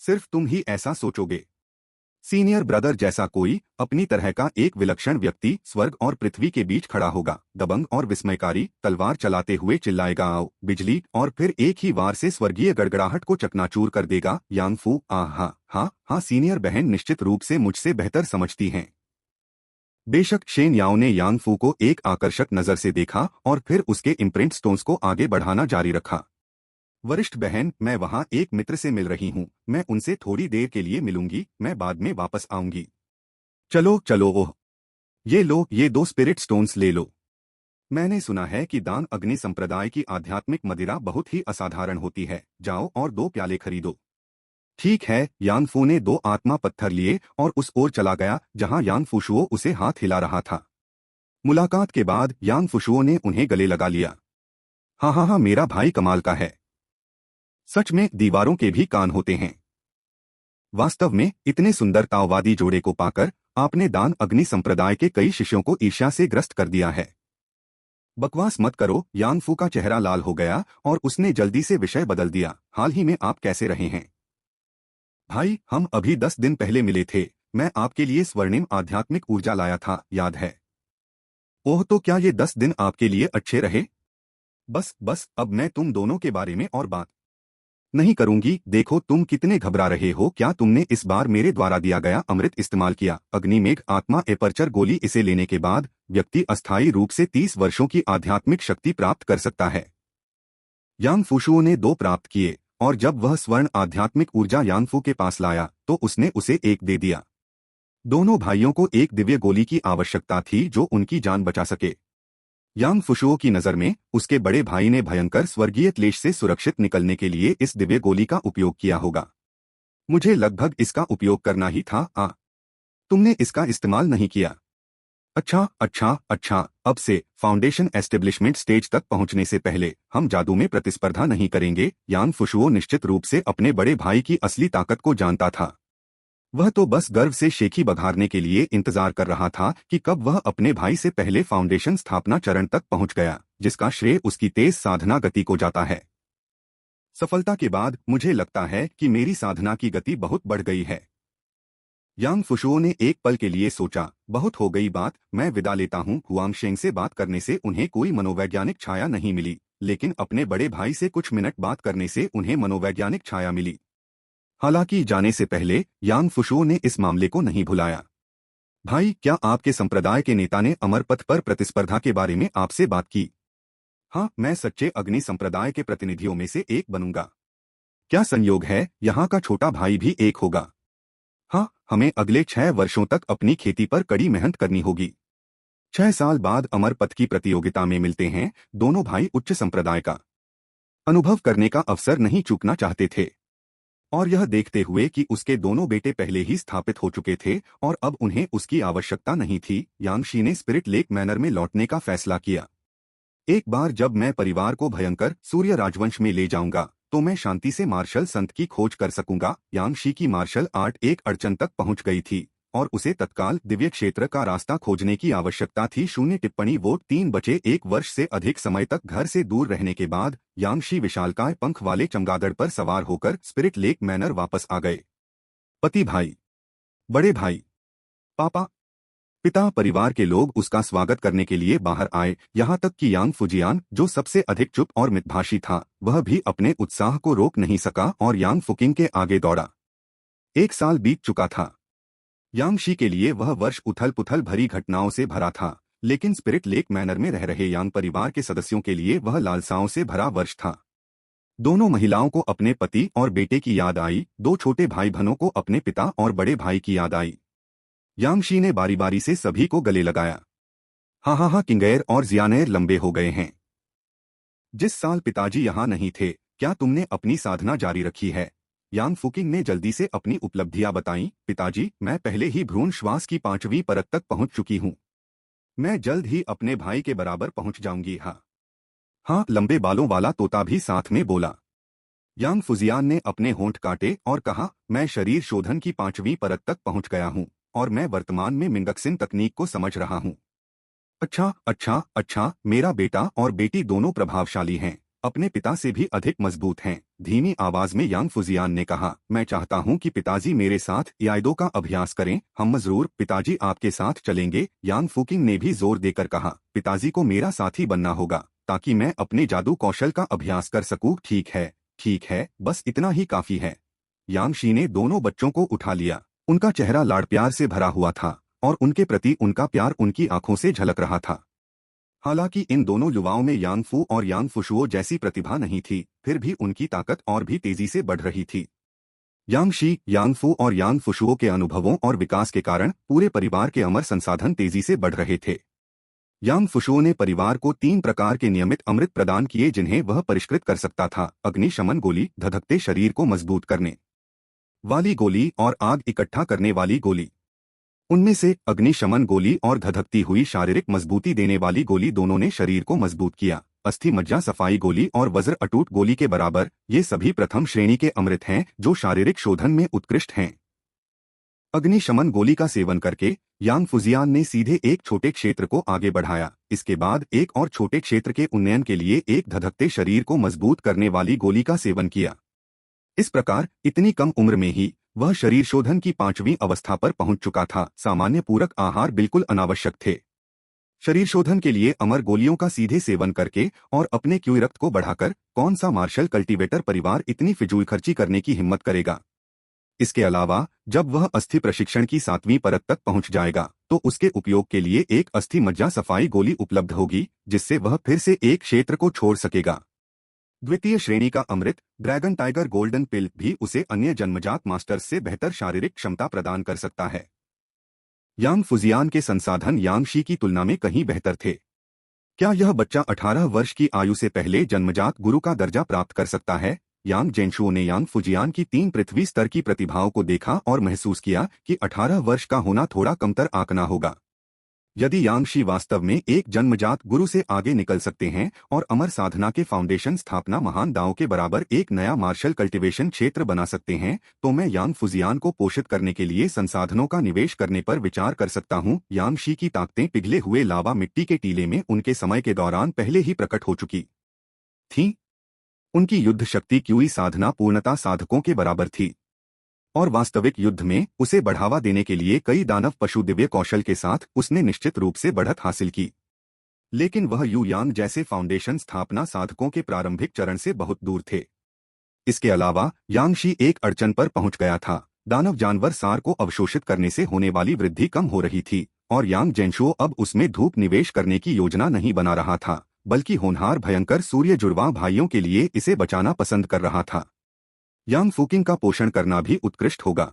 सिर्फ तुम ही ऐसा सोचोगे। सीनियर ब्रदर जैसा कोई अपनी तरह का एक विलक्षण व्यक्ति स्वर्ग और पृथ्वी के बीच खड़ा होगा, दबंग और विस्मयकारी, तलवार चलाते हुए चिल्लाएगा आओ बिजली, और फिर एक ही वार से स्वर्गीय गड़गड़ाहट को चकनाचूर कर देगा। यांगफू हाँ हाँ हाँ, सीनियर बहन निश्चित रूप से मुझसे बेहतर समझती हैं। बेशक शेन याओ ने यांगफू को एक आकर्षक नजर से देखा और फिर उसके इम्प्रिंट स्टोन्स को आगे बढ़ाना जारी रखा। वरिष्ठ बहन, मैं वहां एक मित्र से मिल रही हूं, मैं उनसे थोड़ी देर के लिए मिलूंगी, मैं बाद में वापस आऊंगी। चलो चलो, ओह, ये लो, ये 2 स्पिरिट स्टोन्स ले लो। मैंने सुना है कि दान अग्नि संप्रदाय की आध्यात्मिक मदिरा बहुत ही असाधारण होती है, जाओ और 2 प्याले खरीदो। ठीक है, यानफू ने 2 आत्मा पत्थर लिए और उस ओर चला गया जहां यानफुशुओ उसे हाथ हिला रहा था। मुलाकात के बाद यानफुशुओ ने उन्हें गले लगा लिया। हाँ हाँ हाँ, मेरा भाई कमाल का है। सच में दीवारों के भी कान होते हैं। वास्तव में इतने सुंदर ताओवादी जोड़े को पाकर आपने दान अग्नि संप्रदाय के कई शिष्यों को ईर्ष्या से ग्रस्त कर दिया है। बकवास मत करो, यानफू का चेहरा लाल हो गया और उसने जल्दी से विषय बदल दिया। हाल ही में आप कैसे रहे हैं? भाई, हम अभी 10 दिन पहले मिले थे। मैं आपके लिए स्वर्णिम आध्यात्मिक ऊर्जा लाया था, याद है? ओह, तो क्या ये 10 दिन आपके लिए अच्छे रहे? बस बस, अब मैं तुम दोनों के बारे में और बात नहीं करूंगी। देखो तुम कितने घबरा रहे हो। क्या तुमने इस बार मेरे द्वारा दिया गया अमृत इस्तेमाल किया? अग्निमेघ आत्मा एपर्चर गोली, इसे लेने के बाद व्यक्ति अस्थायी रूप से 30 वर्षों की आध्यात्मिक शक्ति प्राप्त कर सकता है। यांगफुशुओ ने 2 प्राप्त किए और जब वह स्वर्ण आध्यात्मिक ऊर्जा यांगफू के पास लाया तो उसने उसे एक दे दिया। दोनों भाइयों को एक दिव्य गोली की आवश्यकता थी जो उनकी जान बचा सके। यांगफुशुओ की नज़र में उसके बड़े भाई ने भयंकर स्वर्गीय क्लेश से सुरक्षित निकलने के लिए इस दिव्य गोली का उपयोग किया होगा। मुझे लगभग इसका उपयोग करना ही था। तुमने इसका इस्तेमाल नहीं किया। अच्छा अच्छा अच्छा, अब से फाउंडेशन एस्टेब्लिशमेंट स्टेज तक पहुंचने से पहले हम जादू में प्रतिस्पर्धा नहीं करेंगे। यांगफुशुओ निश्चित रूप से अपने बड़े भाई की असली ताकत को जानता था। वह तो बस गर्व से शेखी बघारने के लिए इंतजार कर रहा था कि कब वह अपने भाई से पहले फाउंडेशन स्थापना चरण तक पहुंच गया, जिसका श्रेय उसकी तेज साधना गति को जाता है। सफलता के बाद मुझे लगता है कि मेरी साधना की गति बहुत बढ़ गई है। यांगफुशुओ ने एक पल के लिए सोचा, बहुत हो गई बात, मैं विदा लेता हूँ। हुआंगशेंग से बात करने से उन्हें कोई मनोवैज्ञानिक छाया नहीं मिली, लेकिन अपने बड़े भाई से कुछ मिनट बात करने से उन्हें मनोवैज्ञानिक छाया मिली। हालांकि जाने से पहले यांगफुशुओ ने इस मामले को नहीं भुलाया। भाई, क्या आपके संप्रदाय के नेता ने अमरपथ पर प्रतिस्पर्धा के बारे में आपसे बात की? हाँ, मैं सच्चे अग्नि संप्रदाय के प्रतिनिधियों में से एक बनूंगा। क्या संयोग है, यहाँ का छोटा भाई भी एक होगा। हाँ, हमें अगले 6 वर्षों तक अपनी खेती पर कड़ी मेहनत करनी होगी। 6 साल बाद अमरपथ की प्रतियोगिता में मिलते हैं। दोनों भाई उच्च संप्रदाय का अनुभव करने का अवसर नहीं चूकना चाहते थे, और यह देखते हुए कि उसके दोनों बेटे पहले ही स्थापित हो चुके थे और अब उन्हें उसकी आवश्यकता नहीं थी, यांगशी ने स्पिरिट लेक मैनर में लौटने का फैसला किया। एक बार जब मैं परिवार को भयंकर सूर्य राजवंश में ले जाऊंगा तो मैं शांति से मार्शल संत की खोज कर सकूंगा। यांगशी की मार्शल आर्ट एक अड़चन तक पहुंच गई थी और उसे तत्काल दिव्य क्षेत्र का रास्ता खोजने की आवश्यकता थी। 0 वोट 3 बचे। 1 वर्ष से अधिक समय तक घर से दूर रहने के बाद यांगशी विशालकाय पंख वाले चमगादड़ पर सवार होकर स्पिरिट लेक मैनर वापस आ गए। पति, भाई, बड़े भाई, पापा, पिता, परिवार के लोग उसका स्वागत करने के लिए बाहर आए, यहाँ तक कि यांग फुजियान, जो सबसे अधिक चुप और मितभाषी था, वह भी अपने उत्साह को रोक नहीं सका और यांग फुकिंग के आगे दौड़ा। 1 साल बीत चुका था। यांगशी के लिए वह वर्ष उथल पुथल भरी घटनाओं से भरा था, लेकिन स्पिरिट लेक मैनर में रह रहे यांग परिवार के सदस्यों के लिए वह लालसाओं से भरा वर्ष था। दोनों महिलाओं को अपने पति और बेटे की याद आई, 2 छोटे भाई बहनों को अपने पिता और बड़े भाई की याद आई। यांगशी ने बारी बारी से सभी को गले लगाया। हाँ हाँ हाँ, किंगेर और जियानेर लंबे हो गए हैं। जिस साल पिताजी यहाँ नहीं थे, क्या तुमने अपनी साधना जारी रखी है? यांग फुकिंग ने जल्दी से अपनी उपलब्धियां बताईं। पिताजी, मैं पहले ही भ्रूण श्वास की 5वीं परत तक पहुंच चुकी हूँ। मैं जल्द ही अपने भाई के बराबर पहुंच जाऊंगी। हाँ हाँ, लंबे बालों वाला तोता भी साथ में बोला। यांग फुजियान ने अपने होंठ काटे और कहा, मैं शरीर शोधन की 5वीं परत तक पहुंच गया हूँ और मैं वर्तमान में मिंगक्सिन तकनीक को समझ रहा हूँ। अच्छा अच्छा अच्छा, मेरा बेटा और बेटी दोनों प्रभावशाली हैं। अपने पिता से भी अधिक मजबूत हैं। धीमी आवाज में यांग फुजियान ने कहा, मैं चाहता हूं कि पिताजी मेरे साथ याइदो का अभ्यास करें। हम जरूर पिताजी आपके साथ चलेंगे, यांग फुकिंग ने भी जोर देकर कहा। पिताजी को मेरा साथी बनना होगा ताकि मैं अपने जादू कौशल का अभ्यास कर सकूं। ठीक है, बस इतना ही काफी है। यांग शी ने दोनों बच्चों को उठा लिया। उनका चेहरा लाड़ प्यार से भरा हुआ था और उनके प्रति उनका प्यार उनकी आंखों से झलक रहा था। हालांकि इन दोनों युवाओं में यांग फू और यांग फुशुओ जैसी प्रतिभा नहीं थी, फिर भी उनकी ताकत और भी तेजी से बढ़ रही थी। यांग शी, यांग फू और यांग फुशुओ के अनुभवों और विकास के कारण पूरे परिवार के अमर संसाधन तेजी से बढ़ रहे थे। यांग फुशुओ ने परिवार को 3 प्रकार के नियमित अमृत प्रदान किए जिन्हें वह परिष्कृत कर सकता था: अग्निशमन गोली, धधकते शरीर को मजबूत करने वाली गोली और आग इकट्ठा करने वाली गोली। उनमें से अग्निशमन गोली और धधकती हुई शारीरिक मजबूती देने वाली गोली दोनों ने शरीर को मजबूत किया। अस्थि मज्जा सफाई गोली और वज्र अटूट गोली के बराबर ये सभी प्रथम श्रेणी के अमृत हैं जो शारीरिक शोधन में उत्कृष्ट हैं। अग्निशमन गोली का सेवन करके यांग फुजियान ने सीधे एक छोटे क्षेत्र को आगे बढ़ाया। इसके बाद एक और छोटे क्षेत्र के उन्नयन के लिए एक धधकते शरीर को मजबूत करने वाली गोली का सेवन किया। इस प्रकार इतनी कम उम्र में ही वह शरीर शोधन की 5वीं अवस्था पर पहुंच चुका था। सामान्य पूरक आहार बिल्कुल अनावश्यक थे। शरीर शोधन के लिए अमर गोलियों का सीधे सेवन करके और अपने क्यूई रक्त को बढ़ाकर कौन सा मार्शल कल्टीवेटर परिवार इतनी फिजूल खर्ची करने की हिम्मत करेगा। इसके अलावा जब वह अस्थि प्रशिक्षण की 7वीं परत तक पहुंच जाएगा तो उसके उपयोग के लिए एक अस्थि मज्जा सफाई गोली उपलब्ध होगी जिससे वह फिर से एक क्षेत्र को छोड़ सकेगा। द्वितीय श्रेणी का अमृत ड्रैगन टाइगर गोल्डन पिल भी उसे अन्य जन्मजात मास्टर्स से बेहतर शारीरिक क्षमता प्रदान कर सकता है। यांग फुजियान के संसाधन यांग शी की तुलना में कहीं बेहतर थे। क्या यह बच्चा 18 वर्ष की आयु से पहले जन्मजात गुरु का दर्जा प्राप्त कर सकता है? यांग जेनशुओ ने यांग फुजियान की 3 पृथ्वी स्तर की प्रतिभाओं को देखा और महसूस किया कि 18 वर्ष का होना थोड़ा कमतर आंकना होगा। यदि यांग शी वास्तव में एक जन्मजात गुरु से आगे निकल सकते हैं और अमर साधना के फाउंडेशन स्थापना महान दांव के बराबर एक नया मार्शल कल्टीवेशन क्षेत्र बना सकते हैं, तो मैं यांग फुजियान को पोषित करने के लिए संसाधनों का निवेश करने पर विचार कर सकता हूं। यांग शी की ताकतें पिघले हुए लावा मिट्टी के टीले में उनके समय के दौरान पहले ही प्रकट हो चुकी थीं। उनकी युद्ध शक्ति क्यूई साधना पूर्णता साधकों के बराबर थी और वास्तविक युद्ध में उसे बढ़ावा देने के लिए कई दानव पशु दिव्य कौशल के साथ उसने निश्चित रूप से बढ़त हासिल की। लेकिन वह यू यांग जैसे फाउंडेशन स्थापना साधकों के प्रारंभिक चरण से बहुत दूर थे। इसके अलावा यांग शी एक अड़चन पर पहुंच गया था। दानव जानवर सार को अवशोषित करने से होने वाली वृद्धि कम हो रही थी और यांग जेनशुओ अब उसमें धूप निवेश करने की योजना नहीं बना रहा था, बल्कि होनहार भयंकर सूर्य जुड़वा भाइयों के लिए इसे बचाना पसंद कर रहा था। यांग फुकिंग का पोषण करना भी उत्कृष्ट होगा।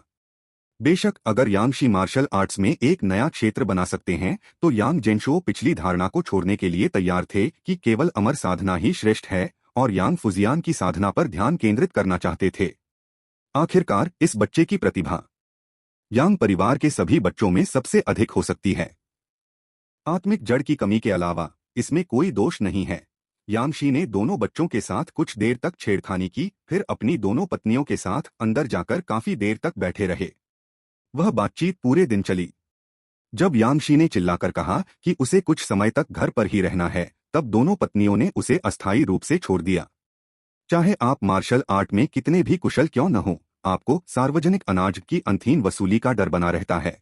बेशक अगर यांग शी मार्शल आर्ट्स में एक नया क्षेत्र बना सकते हैं तो यांग जेनशुओ पिछली धारणा को छोड़ने के लिए तैयार थे कि केवल अमर साधना ही श्रेष्ठ है और यांग फुजियान की साधना पर ध्यान केंद्रित करना चाहते थे। आखिरकार इस बच्चे की प्रतिभा यांग परिवार के सभी बच्चों में सबसे अधिक हो सकती है। आत्मिक जड़ की कमी के अलावा इसमें कोई दोष नहीं है। यांग शी ने दोनों बच्चों के साथ कुछ देर तक छेड़खानी की, फिर अपनी दोनों पत्नियों के साथ अंदर जाकर काफी देर तक बैठे रहे। वह बातचीत पूरे दिन चली। जब यांग शी ने चिल्लाकर कहा कि उसे कुछ समय तक घर पर ही रहना है, तब दोनों पत्नियों ने उसे अस्थायी रूप से छोड़ दिया। चाहे आप मार्शल आर्ट में कितने भी कुशल क्यों न हो, आपको सार्वजनिक अनाज की अंतहीन वसूली का डर बना रहता है।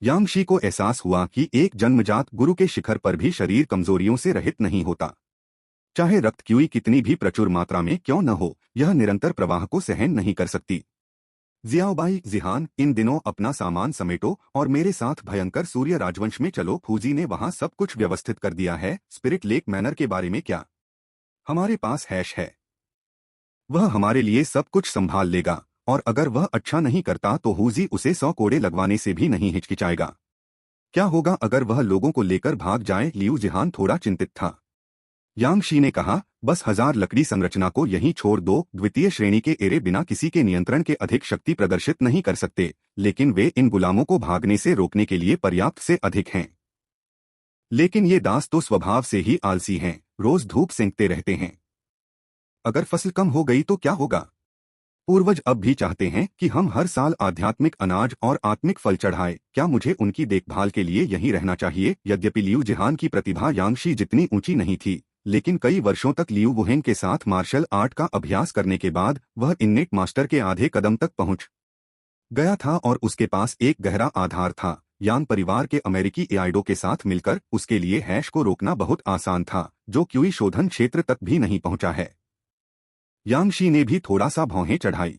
यांग शी को एहसास हुआ कि एक जन्मजात गुरु के शिखर पर भी शरीर कमजोरियों से रहित नहीं होता। चाहे रक्त क्यूई कितनी भी प्रचुर मात्रा में क्यों न हो, यह निरंतर प्रवाह को सहन नहीं कर सकती। जियाओबाई जिहान, इन दिनों अपना सामान समेटो और मेरे साथ भयंकर सूर्य राजवंश में चलो। फूजी ने वहां सब कुछ व्यवस्थित कर दिया है। स्पिरिट लेक मैनर के बारे में क्या? हमारे पास हैश है। वह हमारे लिए सब कुछ संभाल लेगा और अगर वह अच्छा नहीं करता तो हूजी उसे 100 कोड़े लगवाने से भी नहीं हिचकिचाएगा। क्या होगा अगर वह लोगों को लेकर भाग जाए? लियू जिहान थोड़ा चिंतित था। यांग शी ने कहा, बस 1000 लकड़ी संरचना को यहीं छोड़ दो। द्वितीय श्रेणी के एरे बिना किसी के नियंत्रण के अधिक शक्ति प्रदर्शित नहीं कर सकते, लेकिन वे इन गुलामों को भागने से रोकने के लिए पर्याप्त से अधिक हैं। लेकिन ये दास तो स्वभाव से ही आलसी हैं, रोज धूप सेंकते रहते हैं। अगर फसल कम हो गई तो क्या होगा? पूर्वज अब भी चाहते हैं कि हम हर साल आध्यात्मिक अनाज और आत्मिक फल चढ़ाएं। क्या मुझे उनकी देखभाल के लिए यहीं रहना चाहिए? यद्यपि लियू जिहान की प्रतिभा यांग शी जितनी ऊंची नहीं थी, लेकिन कई वर्षों तक लियू वुहेंग के साथ मार्शल आर्ट का अभ्यास करने के बाद वह इन्नेट मास्टर के आधे कदम तक पहुंच गया था और उसके पास एक गहरा आधार था। यांग परिवार के अमेरिकी एआइडो के साथ मिलकर उसके लिए हैश को रोकना बहुत आसान था, जो क्यूई शोधन क्षेत्र तक भी नहीं पहुंचा है। यांगशी ने भी थोड़ा सा भौहें चढ़ाई।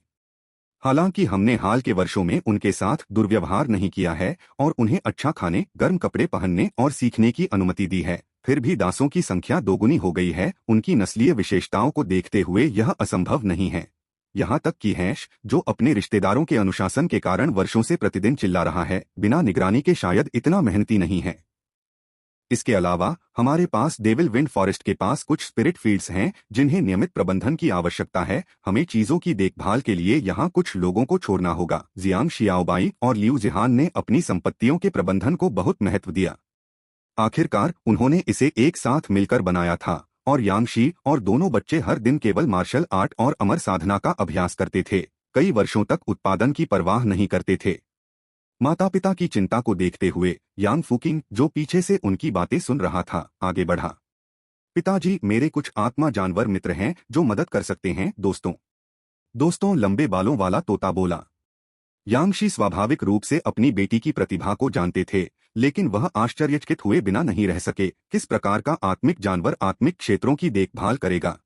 हालांकि हमने हाल के वर्षों में उनके साथ दुर्व्यवहार नहीं किया है और उन्हें अच्छा खाने, गर्म कपड़े पहनने और सीखने की अनुमति दी है, फिर भी दासों की संख्या दोगुनी हो गई है। उनकी नस्लीय विशेषताओं को देखते हुए यह असंभव नहीं है। यहाँ तक कि हैश, जो अपने रिश्तेदारों के अनुशासन के कारण वर्षों से प्रतिदिन चिल्ला रहा है, बिना निगरानी के शायद इतना मेहनती नहीं है। इसके अलावा हमारे पास डेविल विंड फॉरेस्ट के पास कुछ स्पिरिट फील्ड्स हैं जिन्हें नियमित प्रबंधन की आवश्यकता है। हमें चीजों की देखभाल के लिए यहाँ कुछ लोगों को छोड़ना होगा। जियांग शियाओबाई और लियू जिहान ने अपनी संपत्तियों के प्रबंधन को बहुत महत्व दिया। आखिरकार उन्होंने इसे एक साथ मिलकर बनाया था और यांगशी और दोनों बच्चे हर दिन केवल मार्शल आर्ट और अमर साधना का अभ्यास करते थे। कई वर्षों तक उत्पादन की परवाह नहीं करते थे। माता पिता की चिंता को देखते हुए यांग फुकिंग, जो पीछे से उनकी बातें सुन रहा था, आगे बढ़ा। पिताजी, मेरे कुछ आत्मा जानवर मित्र हैं जो मदद कर सकते हैं। दोस्तों, लंबे बालों वाला तोता बोला। यांगशी स्वाभाविक रूप से अपनी बेटी की प्रतिभा को जानते थे, लेकिन वह आश्चर्यचकित हुए बिना नहीं रह सके। किस प्रकार का आत्मिक जानवर आत्मिक क्षेत्रों की देखभाल करेगा?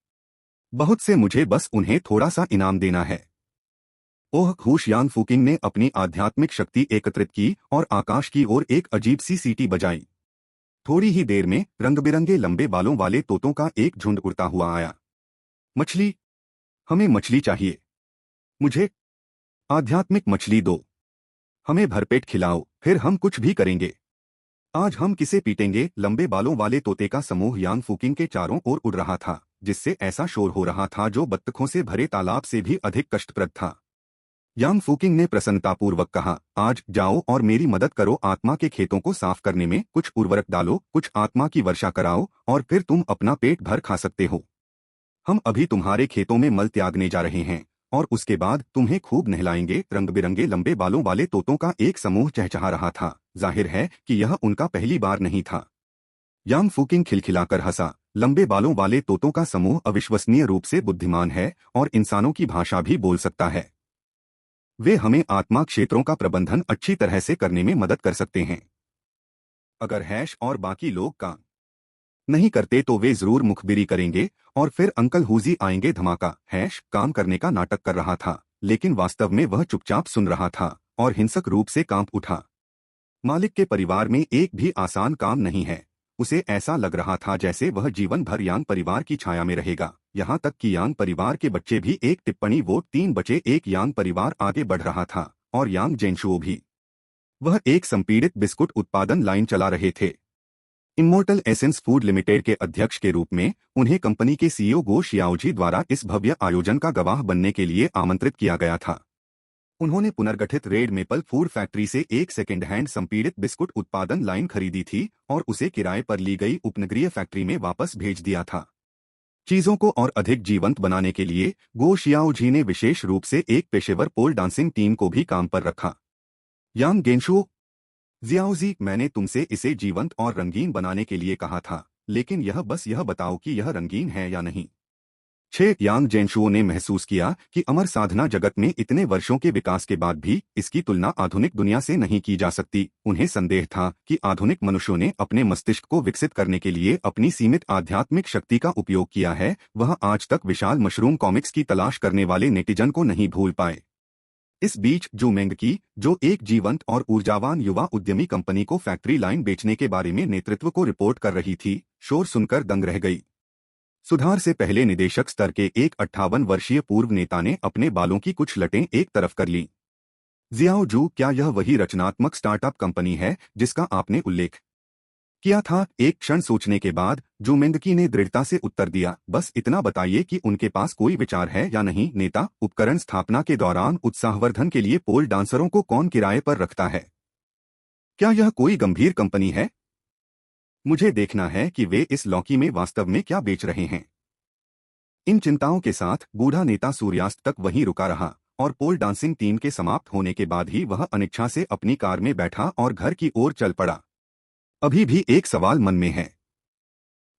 बहुत से, मुझे बस उन्हें थोड़ा सा इनाम देना है। ओह खुश, यांग फुकिंग ने अपनी आध्यात्मिक शक्ति एकत्रित की और आकाश की ओर एक अजीब सी सीटी बजाई। थोड़ी ही देर में रंग-बिरंगे लंबे बालों वाले तोतों का एक झुंड उड़ता हुआ आया। मछली, हमें मछली चाहिए। मुझे आध्यात्मिक मछली दो। हमें भरपेट खिलाओ, फिर हम कुछ भी करेंगे। आज हम किसे पीटेंगे? लंबे बालों वाले तोते का समूह यांग फुकिंग के चारों ओर उड़ रहा था, जिससे ऐसा शोर हो रहा था जो बत्तखों से भरे तालाब से भी अधिक कष्टप्रद था। यांग फुकिंग ने प्रसन्नतापूर्वक कहा, आज जाओ और मेरी मदद करो। आत्मा के खेतों को साफ करने में कुछ उर्वरक डालो, कुछ आत्मा की वर्षा कराओ और फिर तुम अपना पेट भर खा सकते हो। हम अभी तुम्हारे खेतों में मल त्यागने जा रहे हैं और उसके बाद तुम्हें खूब नहलाएंगे। रंग-बिरंगे लंबे बालों वाले तोतों का एक समूह चहचहा रहा था। जाहिर है कि यह उनका पहली बार नहीं था। यांग फुकिंग खिलखिलाकर हंसा। लंबे बालों वाले तोतों का समूह अविश्वसनीय रूप से बुद्धिमान है और इंसानों की भाषा भी बोल सकता है। वे हमें आत्मा क्षेत्रों का प्रबंधन अच्छी तरह से करने में मदद कर सकते हैं। अगर हैश और बाकी लोग काम नहीं करते तो वे जरूर मुखबिरी करेंगे और फिर अंकल हुजी आएंगे। धमाका। हैश काम करने का नाटक कर रहा था, लेकिन वास्तव में वह चुपचाप सुन रहा था और हिंसक रूप से कांप उठा। मालिक के परिवार में एक भी आसान काम नहीं है। उसे ऐसा लग रहा था जैसे वह जीवन भर यांग परिवार की छाया में रहेगा। यहाँ तक कि यांग परिवार के बच्चे भी एक टिप्पणी वोट 3 बचे एक यांग परिवार आगे बढ़ रहा था और यांग जेनशुओ भी। वह एक संपीड़ित बिस्कुट उत्पादन लाइन चला रहे थे। इमोर्टल एसेंस फूड लिमिटेड के अध्यक्ष के रूप में उन्हें कंपनी के सीईओ गो शियाओजी द्वारा इस भव्य आयोजन का गवाह बनने के लिए आमंत्रित किया गया था। उन्होंने पुनर्गठित रेड मेपल फूड फैक्ट्री से एक सेकेंड हैंड संपीड़ित बिस्कुट उत्पादन लाइन खरीदी थी और उसे किराए पर ली गई उपनगरीय फैक्ट्री में वापस भेज दिया था। चीजों को और अधिक जीवंत बनाने के लिए गो शियाओजी ने विशेष रूप से एक पेशेवर पोल डांसिंग टीम को भी काम पर रखा। यांग गेंशुओ, जियाओजी, मैंने तुमसे इसे जीवंत और रंगीन बनाने के लिए कहा था, लेकिन यह बताओ कि यह रंगीन है या नहीं। 6 यांग जेनशुओ ने महसूस किया कि अमर साधना जगत में इतने वर्षों के विकास के बाद भी इसकी तुलना आधुनिक दुनिया से नहीं की जा सकती। उन्हें संदेह था कि आधुनिक मनुष्यों ने अपने मस्तिष्क को विकसित करने के लिए अपनी सीमित आध्यात्मिक शक्ति का उपयोग किया है। वह आज तक विशाल मशरूम कॉमिक्स की तलाश करने वाले नेटिजन को नहीं भूल पाए। इस बीच जू मेंग की, जो एक जीवंत और ऊर्जावान युवा उद्यमी कंपनी को फैक्ट्री लाइन बेचने के बारे में नेतृत्व को रिपोर्ट कर रही थी, शोर सुनकर दंग रह गई। सुधार से पहले निदेशक स्तर के एक 58 वर्षीय पूर्व नेता ने अपने बालों की कुछ लटें एक तरफ कर लीं। जियाओ जू, क्या यह वही रचनात्मक स्टार्टअप कंपनी है जिसका आपने उल्लेख किया था? एक क्षण सोचने के बाद जू मेंगकी ने दृढ़ता से उत्तर दिया, बस इतना बताइए कि उनके पास कोई विचार है या नहीं। नेता, उपकरण स्थापना के दौरान उत्साहवर्धन के लिए पोल डांसरों को कौन किराए पर रखता है? क्या यह कोई गंभीर कंपनी है? मुझे देखना है कि वे इस लौकी में वास्तव में क्या बेच रहे हैं। इन चिंताओं के साथ बूढ़ा नेता सूर्यास्त तक वहीं रुका रहा और पोल डांसिंग टीम के समाप्त होने के बाद ही वह अनिच्छा से अपनी कार में बैठा और घर की ओर चल पड़ा। अभी भी एक सवाल मन में है,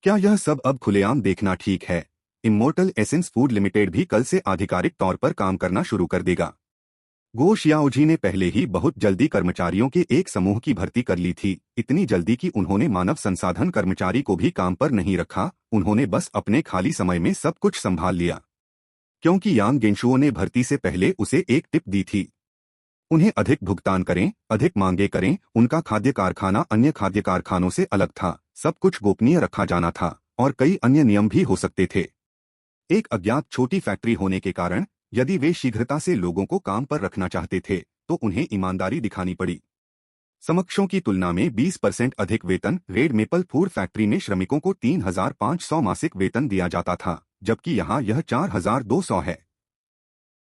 क्या यह सब अब खुलेआम देखना ठीक है? इमोर्टल एसेंस फूड लिमिटेड भी कल से आधिकारिक तौर पर काम करना शुरू कर देगा। गो शियाओजी ने पहले ही बहुत जल्दी कर्मचारियों के एक समूह की भर्ती कर ली थी, इतनी जल्दी कि उन्होंने मानव संसाधन कर्मचारी को भी काम पर नहीं रखा, उन्होंने बस अपने खाली समय में सब कुछ संभाल लिया। क्योंकि यांग गेंशुओ ने भर्ती से पहले उसे एक टिप दी थी, उन्हें अधिक भुगतान करें, अधिक मांगे करें। उनका खाद्य कारखाना अन्य खाद्य कारखानों से अलग था, सब कुछ गोपनीय रखा जाना था और कई अन्य नियम भी हो सकते थे। एक अज्ञात छोटी फैक्ट्री होने के कारण यदि वे शीघ्रता से लोगों को काम पर रखना चाहते थे तो उन्हें ईमानदारी दिखानी पड़ी। समकक्षों की तुलना में 20% अधिक वेतन। रेड मेपल फूड फैक्ट्री में श्रमिकों को 3,500 मासिक वेतन दिया जाता था, जबकि यहाँ यह 4,200 है।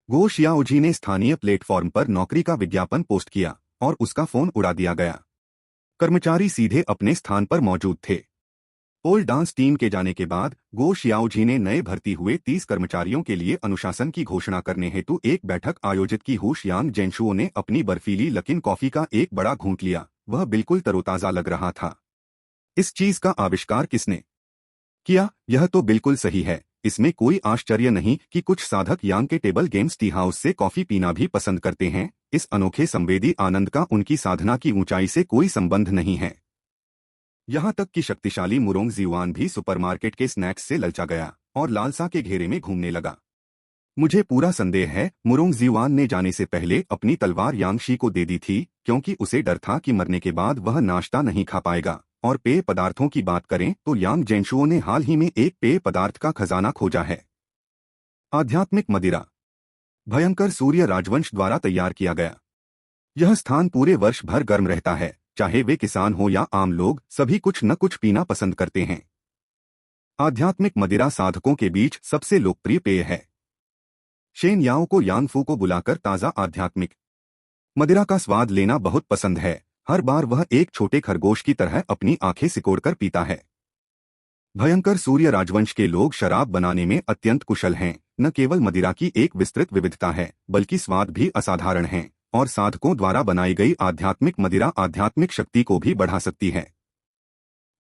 गो शियाओजी ने स्थानीय प्लेटफॉर्म पर नौकरी का विज्ञापन पोस्ट किया और उसका फोन उड़ा दिया गया। कर्मचारी सीधे अपने स्थान पर मौजूद थे। पोल डांस टीम के जाने के बाद गो शियाओजी ने नए भर्ती हुए 30 कर्मचारियों के लिए अनुशासन की घोषणा करने हेतु एक बैठक आयोजित की। होश यांग जेंशुओ ने अपनी बर्फीली लकिन कॉफी का एक बड़ा घूंट लिया, वह बिल्कुल तरोताजा लग रहा था। इस चीज का आविष्कार किसने किया? यह तो बिल्कुल सही है, इसमें कोई आश्चर्य नहीं कि कुछ साधक यांग के टेबल गेम्स टी हाउस से कॉफी पीना भी पसंद करते हैं। इस अनोखे संवेदी आनंद का उनकी साधना की ऊंचाई से कोई संबंध नहीं है। यहाँ तक कि शक्तिशाली मुरोंग जीवान भी सुपरमार्केट के स्नैक्स से ललचा गया और लालसा के घेरे में घूमने लगा। मुझे पूरा संदेह है मुरोंग जीवान ने जाने से पहले अपनी तलवार यांगशी को दे दी थी, क्योंकि उसे डर था कि मरने के बाद वह नाश्ता नहीं खा पाएगा। और पेय पदार्थों की बात करें तो यांग जेंशुओ ने हाल ही में एक पेय पदार्थ का खजाना खोजा है। आध्यात्मिक मदिरा भयंकर सूर्य राजवंश द्वारा तैयार किया गया। यह स्थान पूरे वर्ष भर गर्म रहता है, चाहे वे किसान हो या आम लोग, सभी कुछ न कुछ पीना पसंद करते हैं। आध्यात्मिक मदिरा साधकों के बीच सबसे लोकप्रिय पेय है। शेन याओ को यानफू को बुलाकर ताज़ा आध्यात्मिक मदिरा का स्वाद लेना बहुत पसंद है। हर बार वह एक छोटे खरगोश की तरह अपनी आंखें सिकोड़कर पीता है। भयंकर सूर्य राजवंश के लोग शराब बनाने में अत्यंत कुशल हैं। न केवल मदिरा की एक विस्तृत विविधता है, बल्कि स्वाद भी असाधारण है और साधकों द्वारा बनाई गई आध्यात्मिक मदिरा आध्यात्मिक शक्ति को भी बढ़ा सकती है।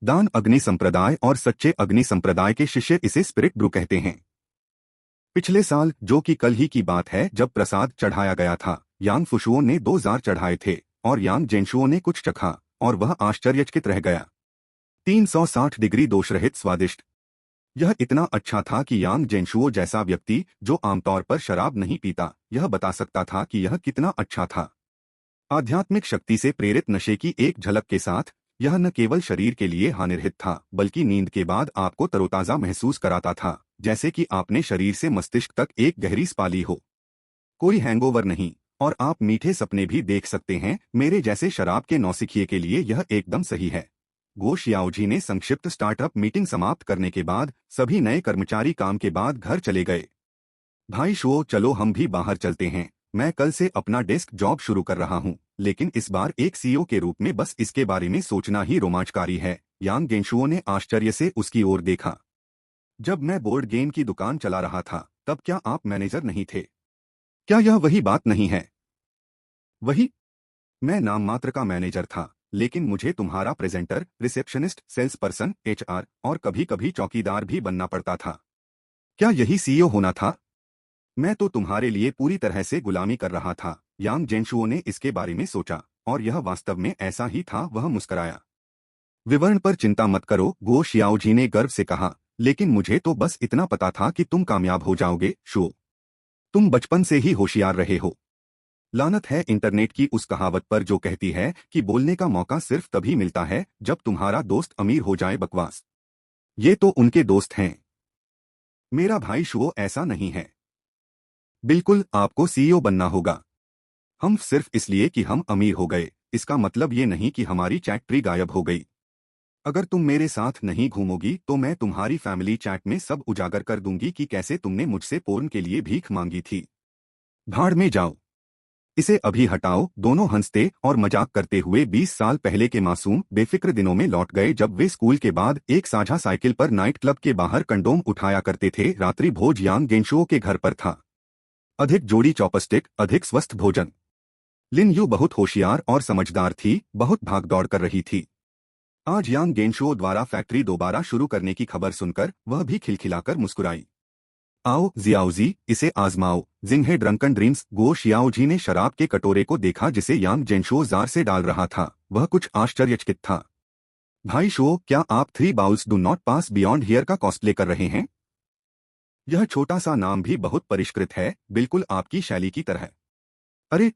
दान अग्नि संप्रदाय और सच्चे अग्नि संप्रदाय के शिष्य इसे स्पिरिट ब्रू कहते हैं। पिछले साल, जो कि कल ही की बात है, जब प्रसाद चढ़ाया गया था, यांग फुशुओं ने 2 जार चढ़ाए थे और यांग जेंशुओ ने कुछ चखा और वह आश्चर्यचकित रह गया। 360 डिग्री दोषरहित स्वादिष्ट। यह इतना अच्छा था कि यांग जेंशुओ जैसा व्यक्ति जो आमतौर पर शराब नहीं पीता, यह बता सकता था कि यह कितना अच्छा था। आध्यात्मिक शक्ति से प्रेरित नशे की एक झलक के साथ यह न केवल शरीर के लिए हानिरहित था, बल्कि नींद के बाद आपको तरोताजा महसूस कराता था, जैसे कि आपने शरीर से मस्तिष्क तक एक गहरी स्पा ली हो। कोई हैंगओवर नहीं और आप मीठे सपने भी देख सकते हैं। मेरे जैसे शराब के नौसिखिए के लिए यह एकदम सही है। गो शियाओजी ने संक्षिप्त स्टार्टअप मीटिंग समाप्त करने के बाद सभी नए कर्मचारी काम के बाद घर चले गए। भाई शुओ, चलो हम भी बाहर चलते हैं। मैं कल से अपना डेस्क जॉब शुरू कर रहा हूँ, लेकिन इस बार एक सीईओ के रूप में बस इसके बारे में सोचना ही रोमांचकारी है। यांग गेंशुओ ने आश्चर्य से उसकी ओर देखा। जब मैं बोर्ड गेम की दुकान चला रहा था, तब क्या आप मैनेजर नहीं थे? क्या यह वही बात नहीं है? वही। मैं नाम मात्र का मैनेजर था, लेकिन मुझे तुम्हारा presenter, receptionist, sales person, HR और कभी-कभी चौकीदार भी बनना पड़ता था। क्या यही सीईओ होना था? मैं तो तुम्हारे लिए पूरी तरह से गुलामी कर रहा था। यांग जेंशुओ ने इसके बारे में सोचा और यह वास्तव में ऐसा ही था। वह मुस्कुराया। विवरण पर चिंता मत करो, गो शियाओजी ने गर्व से कहा, लेकिन मुझे तो बस इतना पता था कि तुम कामयाब हो जाओगे, शुओ। तुम बचपन से ही होशियार रहे हो। लानत है इंटरनेट की उस कहावत पर जो कहती है कि बोलने का मौका सिर्फ तभी मिलता है जब तुम्हारा दोस्त अमीर हो जाए। बकवास। ये तो उनके दोस्त हैं। मेरा भाई शुओ ऐसा नहीं है। बिल्कुल, आपको सीईओ बनना होगा। हम सिर्फ इसलिए कि हम अमीर हो गए, इसका मतलब ये नहीं कि हमारी चैट ट्री गायब हो गई। अगर तुम मेरे साथ नहीं घूमोगी तो मैं तुम्हारी फैमिली चैट में सब उजागर कर दूंगी कि कैसे तुमने मुझसे पोर्न के लिए भीख मांगी थी। भाड़ में जाओ। इसे अभी हटाओ। दोनों हंसते और मजाक करते हुए 20 साल पहले के मासूम बेफिक्र दिनों में लौट गए, जब वे स्कूल के बाद एक साझा साइकिल पर नाइट क्लब के बाहर कंडोम उठाया करते थे। रात्रि भोज यांग गेंशुओ के घर पर था। अधिक जोड़ी चॉपस्टिक, अधिक स्वस्थ भोजन। लिन यू बहुत होशियार और समझदार थी, बहुत भागदौड़ कर रही थी। आज यांग गेंशुओ द्वारा फैक्ट्री दोबारा शुरू करने की खबर सुनकर वह भी खिलखिलाकर मुस्कुराई। आओ जियाओजी, इसे आजमाओ। जिंगहे ड्रंकन ड्रीम्स। गो शियाओजी ने शराब के कटोरे को देखा जिसे यांग जेंशुओ जार से डाल रहा था। वह कुछ आश्चर्यचकित था। भाई शुओ, क्या आप 3 bowls do not pass beyond here का कॉस्प्ले कर रहे हैं? यह छोटा सा नाम भी बहुत परिष्कृत है, बिल्कुल आपकी शैली की तरह। अरे,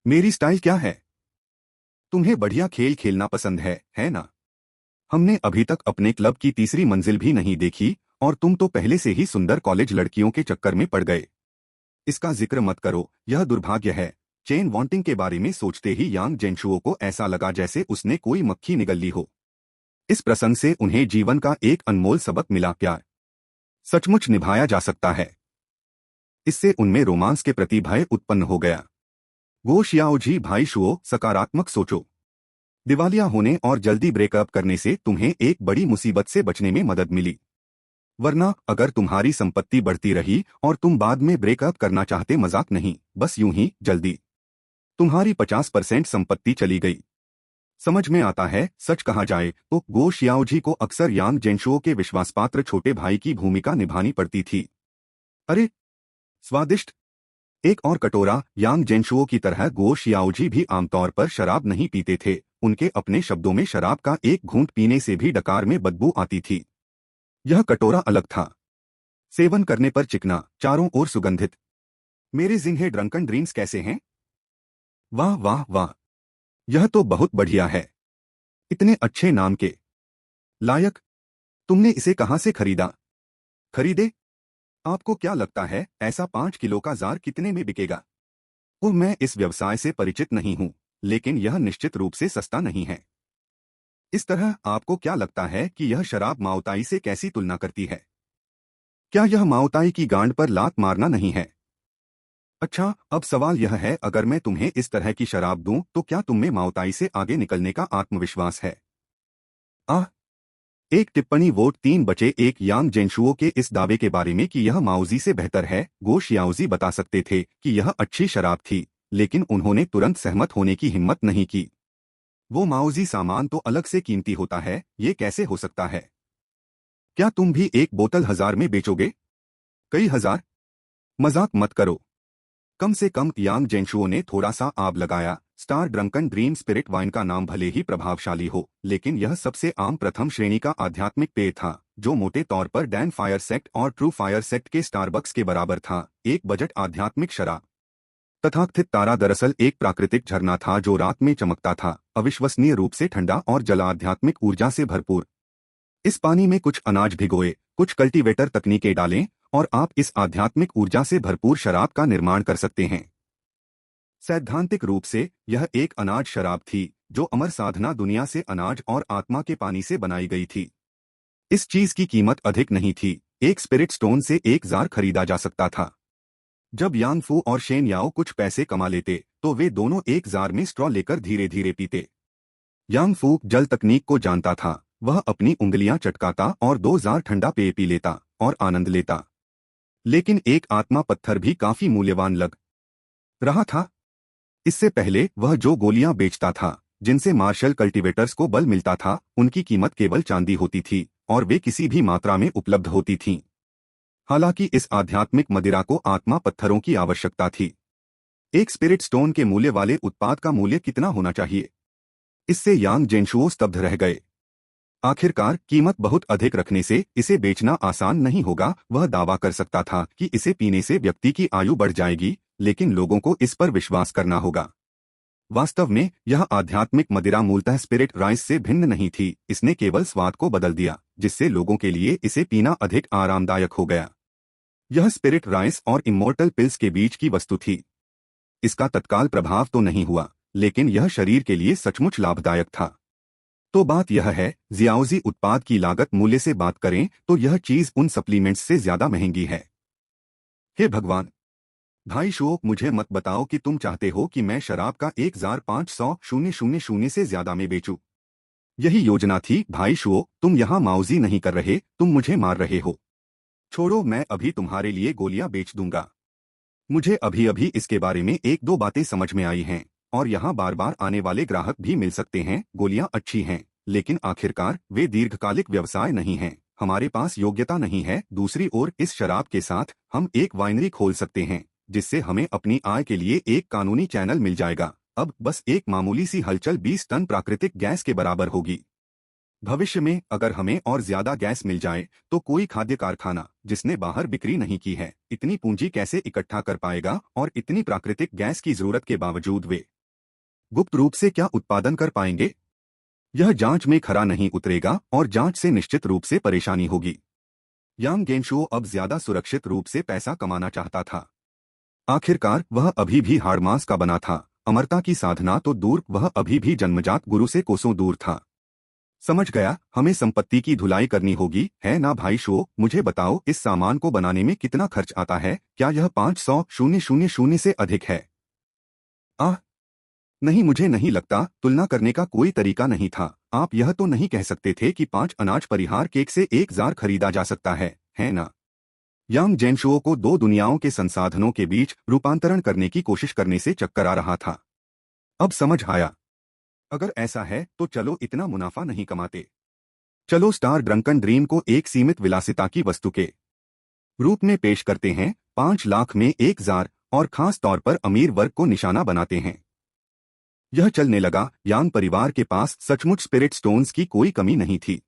मेरी स्टाइल क्या है? तुम्हें बढ़िया खेल खेलना पसंद है ना? हमने अभी तक अपने क्लब की तीसरी मंजिल भी नहीं देखी और तुम तो पहले से ही सुंदर कॉलेज लड़कियों के चक्कर में पड़ गए। इसका जिक्र मत करो, यह दुर्भाग्य है। चेन वॉन्टिंग के बारे में सोचते ही यांग जेंशुओ को ऐसा लगा जैसे उसने कोई मक्खी निगल ली हो। इस प्रसंग से उन्हें जीवन का एक अनमोल सबक मिला। प्यार सचमुच निभाया जा सकता है। इससे उनमें रोमांस के प्रति भय उत्पन्न हो गया। वो शियाओजी, भाई शुओ, सकारात्मक सोचो। दिवालिया होने और जल्दी ब्रेकअप करने से तुम्हें एक बड़ी मुसीबत से बचने में मदद मिली। वरना अगर तुम्हारी संपत्ति बढ़ती रही और तुम बाद में ब्रेकअप करना चाहते, मजाक नहीं, बस यूं ही जल्दी तुम्हारी 50% संपत्ति चली गई। समझ में आता है। सच कहा जाए तो गो शियाओजी को अक्सर यांग जेंशुओ के विश्वासपात्र छोटे भाई की भूमिका निभानी पड़ती थी। अरे, स्वादिष्ट। एक और कटोरा। यांग जेंशुओ की तरह गो शियाओजी भी आमतौर पर शराब नहीं पीते थे। उनके अपने शब्दों में शराब का एक घूंट पीने से भी डकार में बदबू आती थी। यह कटोरा अलग था। सेवन करने पर चिकना, चारों ओर सुगंधित। मेरे जिंगहे ड्रंकन ड्रीम्स कैसे हैं? वाह वाह वाह, यह तो बहुत बढ़िया है। इतने अच्छे नाम के लायक। तुमने इसे कहां से खरीदा? खरीदे? आपको क्या लगता है ऐसा 5 किलो का जार कितने में बिकेगा? ओह, मैं इस व्यवसाय से परिचित नहीं हूं, लेकिन यह निश्चित रूप से सस्ता नहीं है। इस तरह आपको क्या लगता है कि यह शराब माओताई से कैसी तुलना करती है? क्या यह माओताई की गांड पर लात मारना नहीं है? अच्छा, अब सवाल यह है, अगर मैं तुम्हें इस तरह की शराब दूं तो क्या तुम में माओताई से आगे निकलने का आत्मविश्वास है? आह! एक टिप्पणी। वोट 3/1। यांग जेंशुओ के इस दावे के बारे में कि यह माओजी से बेहतर है, गो शियाओजी बता सकते थे कि यह अच्छी शराब थी, लेकिन उन्होंने तुरंत सहमत होने की हिम्मत नहीं की। वो माओजी सामान तो अलग से कीमती होता है, ये कैसे हो सकता है? क्या तुम भी एक बोतल 1000 में बेचोगे? कई हजार? मजाक मत करो। कम से कम। यांग जेंशुओ ने थोड़ा सा आब लगाया। Star drunken dream spirit wine का नाम भले ही प्रभावशाली हो, लेकिन यह सबसे आम प्रथम श्रेणी का आध्यात्मिक पेय था, जो मोटे तौर पर डैन फायर सेक्ट और ट्रू फायर सेक्ट के स्टारबक्स के बराबर था। एक बजट आध्यात्मिक शराब। तथाकथित तारा दरअसल एक प्राकृतिक झरना था जो रात में चमकता था, अविश्वसनीय रूप से ठंडा और जल आध्यात्मिक ऊर्जा से भरपूर। इस पानी में कुछ अनाज भिगोए, कुछ कल्टीवेटर तकनीकें डालें और आप इस आध्यात्मिक ऊर्जा से भरपूर शराब का निर्माण कर सकते हैं। सैद्धांतिक रूप से यह एक अनाज शराब थी जो अमर साधना दुनिया से अनाज और आत्मा के पानी से बनाई गई थी। इस चीज की कीमत अधिक नहीं थी। एक स्पिरिट स्टोन से एक जार खरीदा जा सकता था। जब यांग फू और शेन याओ कुछ पैसे कमा लेते तो वे दोनों एक जार में स्ट्रॉ लेकर धीरे धीरे पीते। यांग फू जल तकनीक को जानता था। वह अपनी उंगलियां चटकाता और 2 जार ठंडा पेय पी लेता और आनंद लेता। लेकिन एक आत्मा पत्थर भी काफी मूल्यवान लग रहा था। इससे पहले वह जो गोलियां बेचता था, जिनसे मार्शल कल्टीवेटर्स को बल मिलता था, उनकी कीमत केवल चांदी होती थी और वे किसी भी मात्रा में उपलब्ध होती थीं। हालांकि इस आध्यात्मिक मदिरा को आत्मा पत्थरों की आवश्यकता थी। एक स्पिरिट स्टोन के मूल्य वाले उत्पाद का मूल्य कितना होना चाहिए? इससे यांग जेंशुओ स्तब्ध रह गए। आखिरकार कीमत बहुत अधिक रखने से इसे बेचना आसान नहीं होगा। वह दावा कर सकता था कि इसे पीने से व्यक्ति की आयु बढ़ जाएगी, लेकिन लोगों को इस पर विश्वास करना होगा। वास्तव में यह आध्यात्मिक मदिरा मूलतः स्पिरिट राइस से भिन्न नहीं थी। इसने केवल स्वाद को बदल दिया, जिससे लोगों के लिए इसे पीना अधिक आरामदायक हो गया। यह स्पिरिट राइस और इमोर्टल पिल्स के बीच की वस्तु थी। इसका तत्काल प्रभाव तो नहीं हुआ, लेकिन यह शरीर के लिए सचमुच लाभदायक था। तो बात यह है, जियाओजी उत्पाद की लागत मूल्य से बात करें तो यह चीज उन सप्लीमेंट्स से ज्यादा महंगी है। हे भगवान! भाई शुओ, मुझे मत बताओ कि तुम चाहते हो कि मैं शराब का 1500,000 से ज्यादा में बेचूं। यही योजना थी भाई शुओ। तुम यहाँ माउजी नहीं कर रहे, तुम मुझे मार रहे हो। छोड़ो, मैं अभी तुम्हारे लिए गोलियां बेच दूंगा। मुझे अभी अभी इसके बारे में 1-2 बातें समझ में आई हैं और यहाँ बार बार आने वाले ग्राहक भी मिल सकते हैं। गोलियां अच्छी हैं, लेकिन आखिरकार वे दीर्घकालिक व्यवसाय नहीं हैं। हमारे पास योग्यता नहीं है। दूसरी ओर इस शराब के साथ हम एक वाइनरी खोल सकते हैं, जिससे हमें अपनी आय के लिए एक कानूनी चैनल मिल जाएगा। अब बस एक मामूली सी हलचल 20 टन प्राकृतिक गैस के बराबर होगी। भविष्य में अगर हमें और ज्यादा गैस मिल जाए तो कोई खाद्य कारखाना जिसने बाहर बिक्री नहीं की है इतनी पूंजी कैसे इकट्ठा कर पाएगा, और इतनी प्राकृतिक गैस की जरूरत के बावजूद वे गुप्त रूप से क्या उत्पादन कर पाएंगे? यह जांच में खरा नहीं उतरेगा और जांच से निश्चित रूप से परेशानी होगी। यांग गेंशुओ अब ज्यादा सुरक्षित रूप से पैसा कमाना चाहता था। आखिरकार वह अभी भी हाड़मास का बना था। अमरता की साधना तो दूर, वह अभी भी जन्मजात गुरु से कोसों दूर था। समझ गया, हमें संपत्ति की धुलाई करनी होगी, है ना भाई शो? मुझे बताओ, इस सामान को बनाने में कितना खर्च आता है? क्या यह 500,000 से अधिक है? आह नहीं, मुझे नहीं लगता। तुलना करने का कोई तरीका नहीं था। आप यह तो नहीं कह सकते थे कि 5 अनाज परिहार केक से एक जार खरीदा जा सकता है ना? यांग जेनशुओ को दो दुनियाओं के संसाधनों के बीच रूपांतरण करने की कोशिश करने से चक्कर आ रहा था। अब समझ आया, अगर ऐसा है तो चलो इतना मुनाफा नहीं कमाते। चलो स्टार ड्रंकन ड्रीम को एक सीमित विलासिता की वस्तु के रूप में पेश करते हैं, 5 लाख में एक जार, और खास तौर पर अमीर वर्ग को निशाना बनाते हैं। यह चलने लगा। यांग परिवार के पास सचमुच स्पिरिट स्टोन्स की कोई कमी नहीं थी।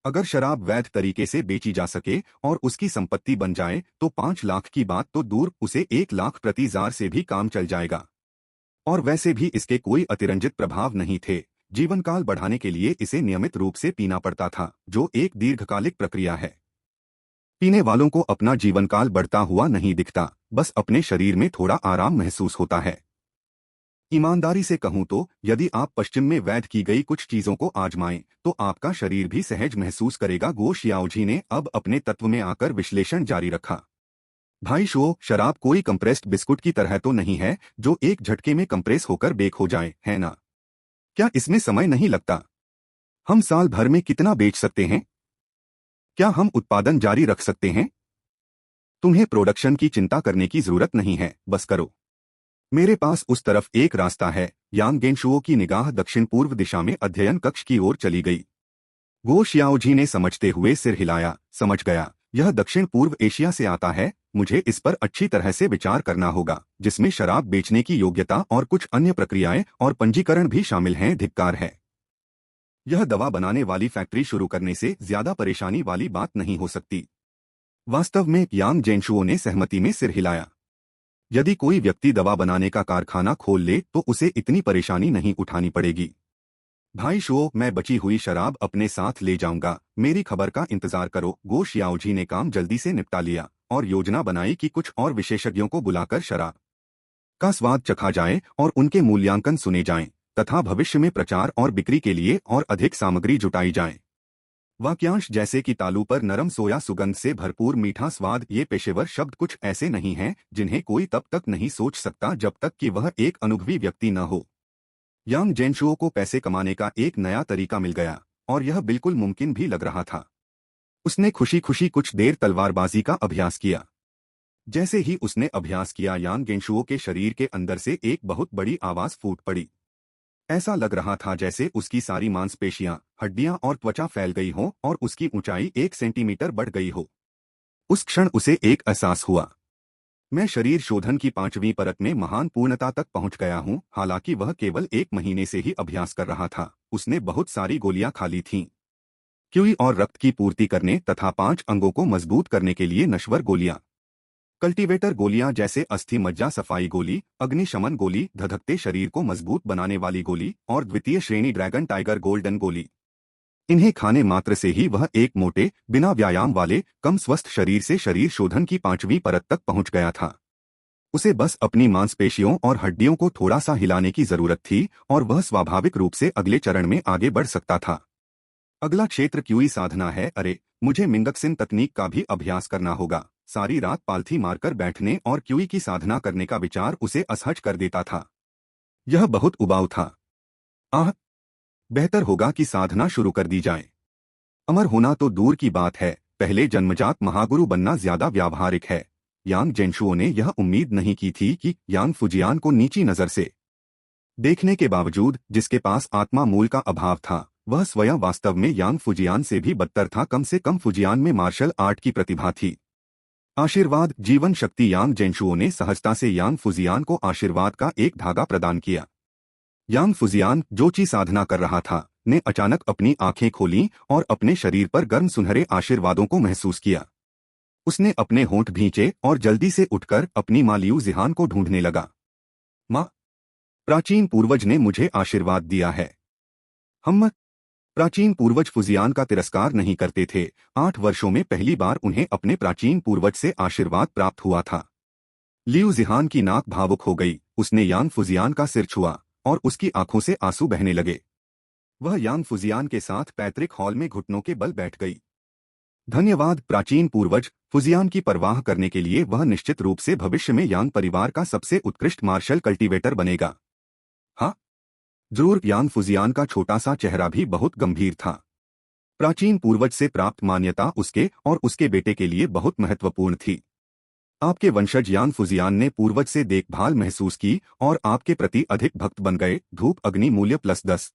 अगर शराब वैध तरीके से बेची जा सके और उसकी संपत्ति बन जाए तो 5 लाख की बात तो दूर, उसे 1 लाख प्रति जार से भी काम चल जाएगा। और वैसे भी इसके कोई अतिरंजित प्रभाव नहीं थे। जीवनकाल बढ़ाने के लिए इसे नियमित रूप से पीना पड़ता था, जो एक दीर्घकालिक प्रक्रिया है। पीने वालों को अपना जीवनकाल बढ़ता हुआ नहीं दिखता, बस अपने शरीर में थोड़ा आराम महसूस होता है। ईमानदारी से कहूं तो यदि आप पश्चिम में वैध की गई कुछ चीजों को आजमाएं तो आपका शरीर भी सहज महसूस करेगा। गो शियाओजी ने अब अपने तत्व में आकर विश्लेषण जारी रखा। भाई शो, शराब कोई कंप्रेस्ड बिस्कुट की तरह तो नहीं है जो एक झटके में कंप्रेस होकर बेक हो जाए, है ना? क्या इसमें समय नहीं लगता? हम साल भर में कितना बेच सकते हैं? क्या हम उत्पादन जारी रख सकते हैं? तुम्हें प्रोडक्शन की चिंता करने की जरूरत नहीं है, बस करो। मेरे पास उस तरफ एक रास्ता है। यांग गेंशुओ की निगाह दक्षिण पूर्व दिशा में अध्ययन कक्ष की ओर चली गई। गो शियाओजी ने समझते हुए सिर हिलाया। समझ गया, यह दक्षिण पूर्व एशिया से आता है। मुझे इस पर अच्छी तरह से विचार करना होगा, जिसमें शराब बेचने की योग्यता और कुछ अन्य प्रक्रियाएं और पंजीकरण भी शामिल हैं। धिक्कार है, यह दवा बनाने वाली फैक्ट्री शुरू करने से ज्यादा परेशानी वाली बात नहीं हो सकती। वास्तव में यांग जेनशुओ ने सहमति में सिर हिलाया। यदि कोई व्यक्ति दवा बनाने का कारखाना खोल ले तो उसे इतनी परेशानी नहीं उठानी पड़ेगी। भाई शो, मैं बची हुई शराब अपने साथ ले जाऊंगा, मेरी खबर का इंतजार करो। गो शियाओजी ने काम जल्दी से निपटा लिया और योजना बनाई कि कुछ और विशेषज्ञों को बुलाकर शराब का स्वाद चखा जाए और उनके मूल्यांकन सुने जाएं, तथा भविष्य में प्रचार और बिक्री के लिए और अधिक सामग्री जुटाई जाए। वाक्यांश जैसे कि तालू पर नरम सोया सुगंध से भरपूर मीठा स्वाद, ये पेशेवर शब्द कुछ ऐसे नहीं हैं जिन्हें कोई तब तक नहीं सोच सकता जब तक कि वह एक अनुभवी व्यक्ति न हो। यांग जेनशुओ को पैसे कमाने का एक नया तरीका मिल गया और यह बिल्कुल मुमकिन भी लग रहा था। उसने खुशी खुशी कुछ देर तलवारबाजी का अभ्यास किया। जैसे ही उसने अभ्यास किया, यांग गेंशुओ के शरीर के अंदर से एक बहुत बड़ी आवाज फूट पड़ी। ऐसा लग रहा था जैसे उसकी सारी मांसपेशियां, हड्डियां और त्वचा फैल गई हो और उसकी ऊंचाई 1 सेंटीमीटर बढ़ गई हो। उस क्षण उसे एक एहसास हुआ, मैं शरीर शोधन की 5वीं परत में महान पूर्णता तक पहुंच गया हूं। हालांकि वह केवल 1 महीने से ही अभ्यास कर रहा था। उसने बहुत सारी गोलियां खा ली थीं, क्यूई और रक्त की पूर्ति करने तथा 5 अंगों को मजबूत करने के लिए नश्वर गोलियां, कल्टीवेटर गोलियां जैसे अस्थि मज्जा सफाई गोली, अग्निशमन गोली, धधकते शरीर को मजबूत बनाने वाली गोली और द्वितीय श्रेणी ड्रैगन टाइगर गोल्डन गोली। इन्हें खाने मात्र से ही वह एक मोटे, बिना व्यायाम वाले, कम स्वस्थ शरीर से शरीर शोधन की 5वीं परत तक पहुंच गया था। उसे बस अपनी मांसपेशियों और हड्डियों को थोड़ा सा हिलाने की जरूरत थी और वह स्वाभाविक रूप से अगले चरण में आगे बढ़ सकता था। अगला क्षेत्र क्यूई साधना है। अरे, मुझे मिंगक्सिन तकनीक का भी अभ्यास करना होगा। सारी रात पालथी मारकर बैठने और क्यूई की साधना करने का विचार उसे असहज कर देता था। यह बहुत उबाऊ था। बेहतर होगा कि साधना शुरू कर दी जाए। अमर होना तो दूर की बात है, पहले जन्मजात महागुरु बनना ज्यादा व्यावहारिक है। यांग जेनशुओ ने यह उम्मीद नहीं की थी कि यांग फुजियान को नीची नजर से देखने के बावजूद, जिसके पास आत्मा मूल का अभाव था, वह स्वयं वास्तव में यांग फुजियान से भी बदतर था। कम से कम फुजियान में मार्शल आर्ट की प्रतिभा थी। आशीर्वाद जीवन शक्ति यांग जेनशुओ ने सहजता से यांग फुजियान को आशीर्वाद का एक धागा प्रदान किया। यांग फुजियान जो ची साधना कर रहा था ने अचानक अपनी आंखें खोलीं और अपने शरीर पर गर्म सुनहरे आशीर्वादों को महसूस किया। उसने अपने होंठ भींचे और जल्दी से उठकर अपनी मां लियू जिहान को ढूंढने लगा। मां, प्राचीन पूर्वज ने मुझे आशीर्वाद दिया है। हम प्राचीन पूर्वज फुजियान का तिरस्कार नहीं करते थे। 8 वर्षों में पहली बार उन्हें अपने प्राचीन पूर्वज से आशीर्वाद प्राप्त हुआ था। लियू जिहान की नाक भावुक हो गई। उसने यांग फुजियान का सिर छुआ और उसकी आंखों से आंसू बहने लगे। वह यांग फुजियान के साथ पैतृक हॉल में घुटनों के बल बैठ गई। धन्यवाद प्राचीन पूर्वज। फुजियान की परवाह करने के लिए वह निश्चित रूप से भविष्य में यांग परिवार का सबसे उत्कृष्ट मार्शल कल्टीवेटर बनेगा। हाँ जरूर। यांग फुजियान का छोटा सा चेहरा भी बहुत गंभीर था। प्राचीन पूर्वज से प्राप्त मान्यता उसके और उसके बेटे के लिए बहुत महत्वपूर्ण थी। आपके वंशज यांग फुजियान ने पूर्वज से देखभाल महसूस की और आपके प्रति अधिक भक्त बन गए। धूप अग्नि मूल्य +10।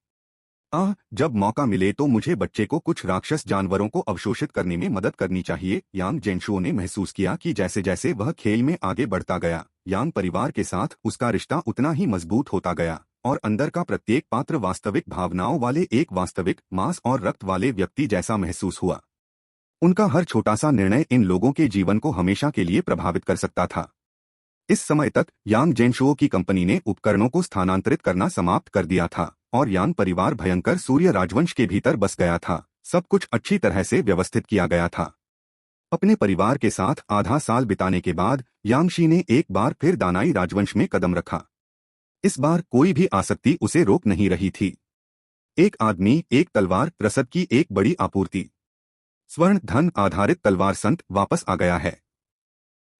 जब मौका मिले तो मुझे बच्चे को कुछ राक्षस जानवरों को अवशोषित करने में मदद करनी चाहिए। यांग जेनशुओ ने महसूस किया कि जैसे जैसे वह खेल में आगे बढ़ता गया, यांग परिवार के साथ उसका रिश्ता उतना ही मजबूत होता गया और अंदर का प्रत्येक पात्र वास्तविक भावनाओं वाले एक वास्तविक मांस और रक्त वाले व्यक्ति जैसा महसूस हुआ। उनका हर छोटा सा निर्णय इन लोगों के जीवन को हमेशा के लिए प्रभावित कर सकता था। इस समय तक यांग जेनशुओ की कंपनी ने उपकरणों को स्थानांतरित करना समाप्त कर दिया था और यांग परिवार भयंकर सूर्य राजवंश के भीतर बस गया था। सब कुछ अच्छी तरह से व्यवस्थित किया गया था। अपने परिवार के साथ आधा साल बिताने के बाद यांगशी ने एक बार फिर दानाई राजवंश में कदम रखा। इस बार कोई भी आसक्ति उसे रोक नहीं रही थी। एक आदमी, एक तलवार, रसद की एक बड़ी आपूर्ति। स्वर्ण धन आधारित तलवार संत वापस आ गया है।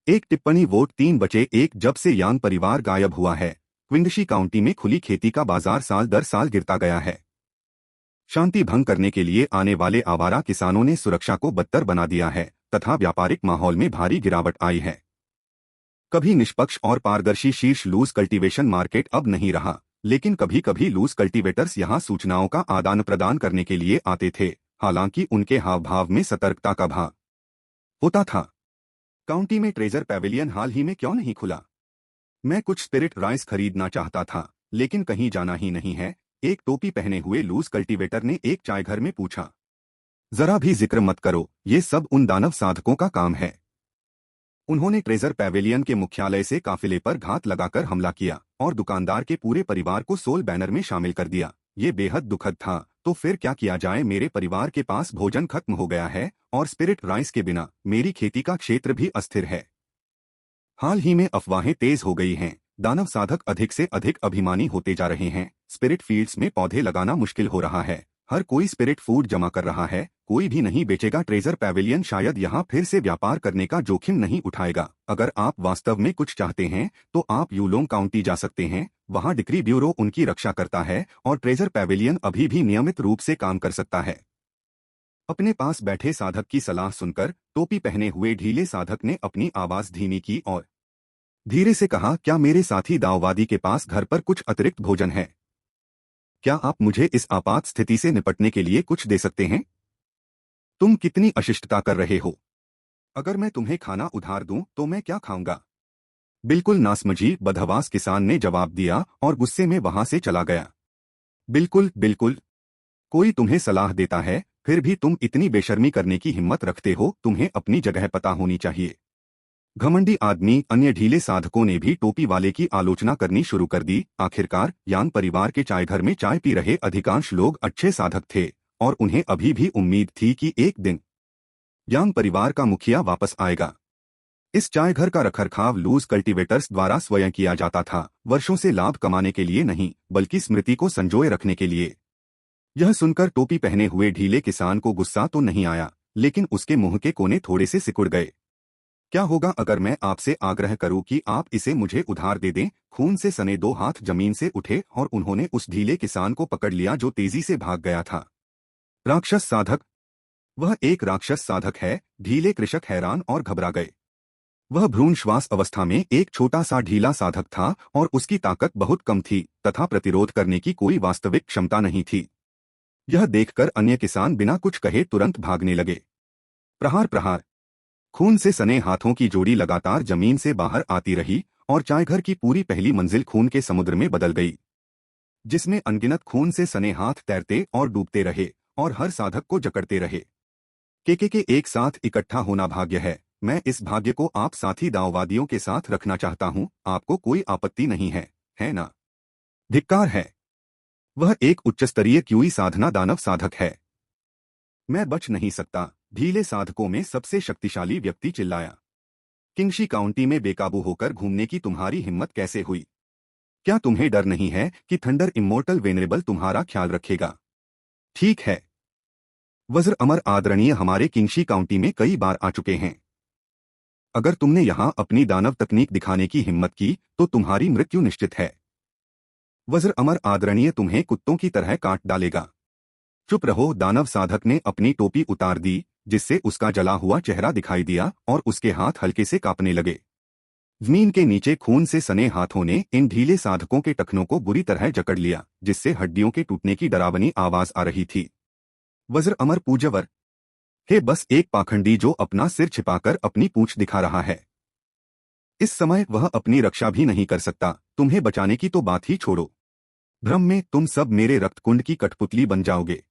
एक टिप्पणी वोट 3/1। जब से यांग परिवार गायब हुआ है, क्विंडशी काउंटी में खुली खेती का बाजार साल दर साल गिरता गया है। शांति भंग करने के लिए आने वाले आवारा किसानों ने सुरक्षा को बदतर बना दिया है तथा व्यापारिक माहौल में भारी गिरावट आई है। कभी निष्पक्ष और पारदर्शी शीर्ष लूज कल्टीवेशन मार्केट अब नहीं रहा, लेकिन कभी कभी लूज कल्टीवेटर्स यहां सूचनाओं का आदान प्रदान करने के लिए आते थे, हालांकि उनके हाव भाव में सतर्कता का भाव होता था। काउंटी में ट्रेजर पैवेलियन हाल ही में क्यों नहीं खुला? मैं कुछ स्पिरिट राइस खरीदना चाहता था, लेकिन कहीं जाना ही नहीं है, एक टोपी पहने हुए लूज कल्टीवेटर ने एक चाय घर में पूछा। जरा भी जिक्र मत करो, ये सब उन दानव साधकों का काम है। उन्होंने ट्रेजर पैवेलियन के मुख्यालय से काफिले पर घात लगाकर हमला किया और दुकानदार के पूरे परिवार को सोल बैनर में शामिल कर दिया। ये बेहद दुखद था। तो फिर क्या किया जाए? मेरे परिवार के पास भोजन खत्म हो गया है और स्पिरिट राइस के बिना मेरी खेती का क्षेत्र भी अस्थिर है। हाल ही में अफवाहें तेज हो गई हैं। दानव साधक अधिक से अधिक अभिमानी होते जा रहे हैं। स्पिरिट फील्ड्स में पौधे लगाना मुश्किल हो रहा है। हर कोई स्पिरिट फूड जमा कर रहा है, कोई भी नहीं बेचेगा। ट्रेजर पैवेलियन शायद यहाँ फिर से व्यापार करने का जोखिम नहीं उठाएगा। अगर आप वास्तव में कुछ चाहते हैं तो आप यूलोंग काउंटी जा सकते हैं, वहाँ डिक्री ब्यूरो उनकी रक्षा करता है और ट्रेजर पैवेलियन अभी भी नियमित रूप से काम कर सकता है। अपने पास बैठे साधक की सलाह सुनकर टोपी पहने हुए ढीले साधक ने अपनी आवाज धीमी की और धीरे से कहा, क्या मेरे साथी दाववादी के पास घर पर कुछ अतिरिक्त भोजन है? क्या आप मुझे इस आपात स्थिति से निपटने के लिए कुछ दे सकते हैं? तुम कितनी अशिष्टता कर रहे हो। अगर मैं तुम्हें खाना उधार दूं तो मैं क्या खाऊंगा? बिल्कुल नासमझी, बदहवास किसान ने जवाब दिया और गुस्से में वहां से चला गया। बिल्कुल बिल्कुल, कोई तुम्हें सलाह देता है, फिर भी तुम इतनी बेशर्मी करने की हिम्मत रखते हो। तुम्हें अपनी जगह पता होनी चाहिए। घमंडी आदमी। अन्य ढीले साधकों ने भी टोपी वाले की आलोचना करनी शुरू कर दी। आखिरकार यांग परिवार के चाय घर में चाय पी रहे अधिकांश लोग अच्छे साधक थे और उन्हें अभी भी उम्मीद थी कि एक दिन यांग परिवार का मुखिया वापस आएगा। इस चाय घर का रखरखाव लूज कल्टीवेटर्स द्वारा स्वयं किया जाता था, वर्षों से लाभ कमाने के लिए नहीं, बल्कि स्मृति को संजोए रखने के लिए। यह सुनकर टोपी पहने हुए ढीले किसान को गुस्सा तो नहीं आया, लेकिन उसके मुंह के कोने थोड़े से सिकुड़ गए। क्या होगा अगर मैं आपसे आग्रह करूं कि आप इसे मुझे उधार दे दें? खून से सने 2 हाथ जमीन से उठे और उन्होंने उस ढीले किसान को पकड़ लिया जो तेजी से भाग गया था। राक्षस साधक। वह एक राक्षस साधक है। ढीले कृषक हैरान और घबरा गए। वह भ्रूण श्वास अवस्था में एक छोटा सा ढीला साधक था और उसकी ताकत बहुत कम थी तथा प्रतिरोध करने की कोई वास्तविक क्षमता नहीं थी। यह देखकर अन्य किसान बिना कुछ कहे तुरंत भागने लगे। प्रहार प्रहार। खून से सने हाथों की जोड़ी लगातार जमीन से बाहर आती रही और चायघर की पूरी पहली मंजिल खून के समुद्र में बदल गई, जिसमें अनगिनत खून से सने हाथ तैरते और डूबते रहे और हर साधक को जकड़ते रहे। के एक साथ इकट्ठा होना भाग्य है। मैं इस भाग्य को आप साथी दांववादियों के साथ रखना चाहता हूं। आपको कोई आपत्ति नहीं है ना? धिक्कार है। वह एक उच्चस्तरीय क्यूई साधना दानव साधक है। मैं बच नहीं सकता, ढीले साधकों में सबसे शक्तिशाली व्यक्ति चिल्लाया। किंगशी काउंटी में बेकाबू होकर घूमने की तुम्हारी हिम्मत कैसे हुई? क्या तुम्हें डर नहीं है कि थंडर इमोर्टल वेनरेबल तुम्हारा ख्याल रखेगा? ठीक है। वज्र अमर आदरणीय हमारे किंगशी काउंटी में कई बार आ चुके हैं। अगर तुमने यहां अपनी दानव तकनीक दिखाने की हिम्मत की तो तुम्हारी मृत्यु निश्चित है। वज्र अमर आदरणीय तुम्हें कुत्तों की तरह काट डालेगा। चुप रहो। दानव साधक ने अपनी टोपी उतार दी, जिससे उसका जला हुआ चेहरा दिखाई दिया और उसके हाथ हल्के से कांपने लगे। जमीन के नीचे खून से सने हाथों ने इन ढीले साधकों के टखनों को बुरी तरह जकड़ लिया, जिससे हड्डियों के टूटने की डरावनी आवाज आ रही थी। वज्र अमर पूज्यवर हे, बस एक पाखंडी जो अपना सिर छिपाकर अपनी पूंछ दिखा रहा है। इस समय वह अपनी रक्षा भी नहीं कर सकता, तुम्हें बचाने की तो बात ही छोड़ो। भ्रम में तुम सब मेरे रक्तकुंड की कठपुतली बन जाओगे।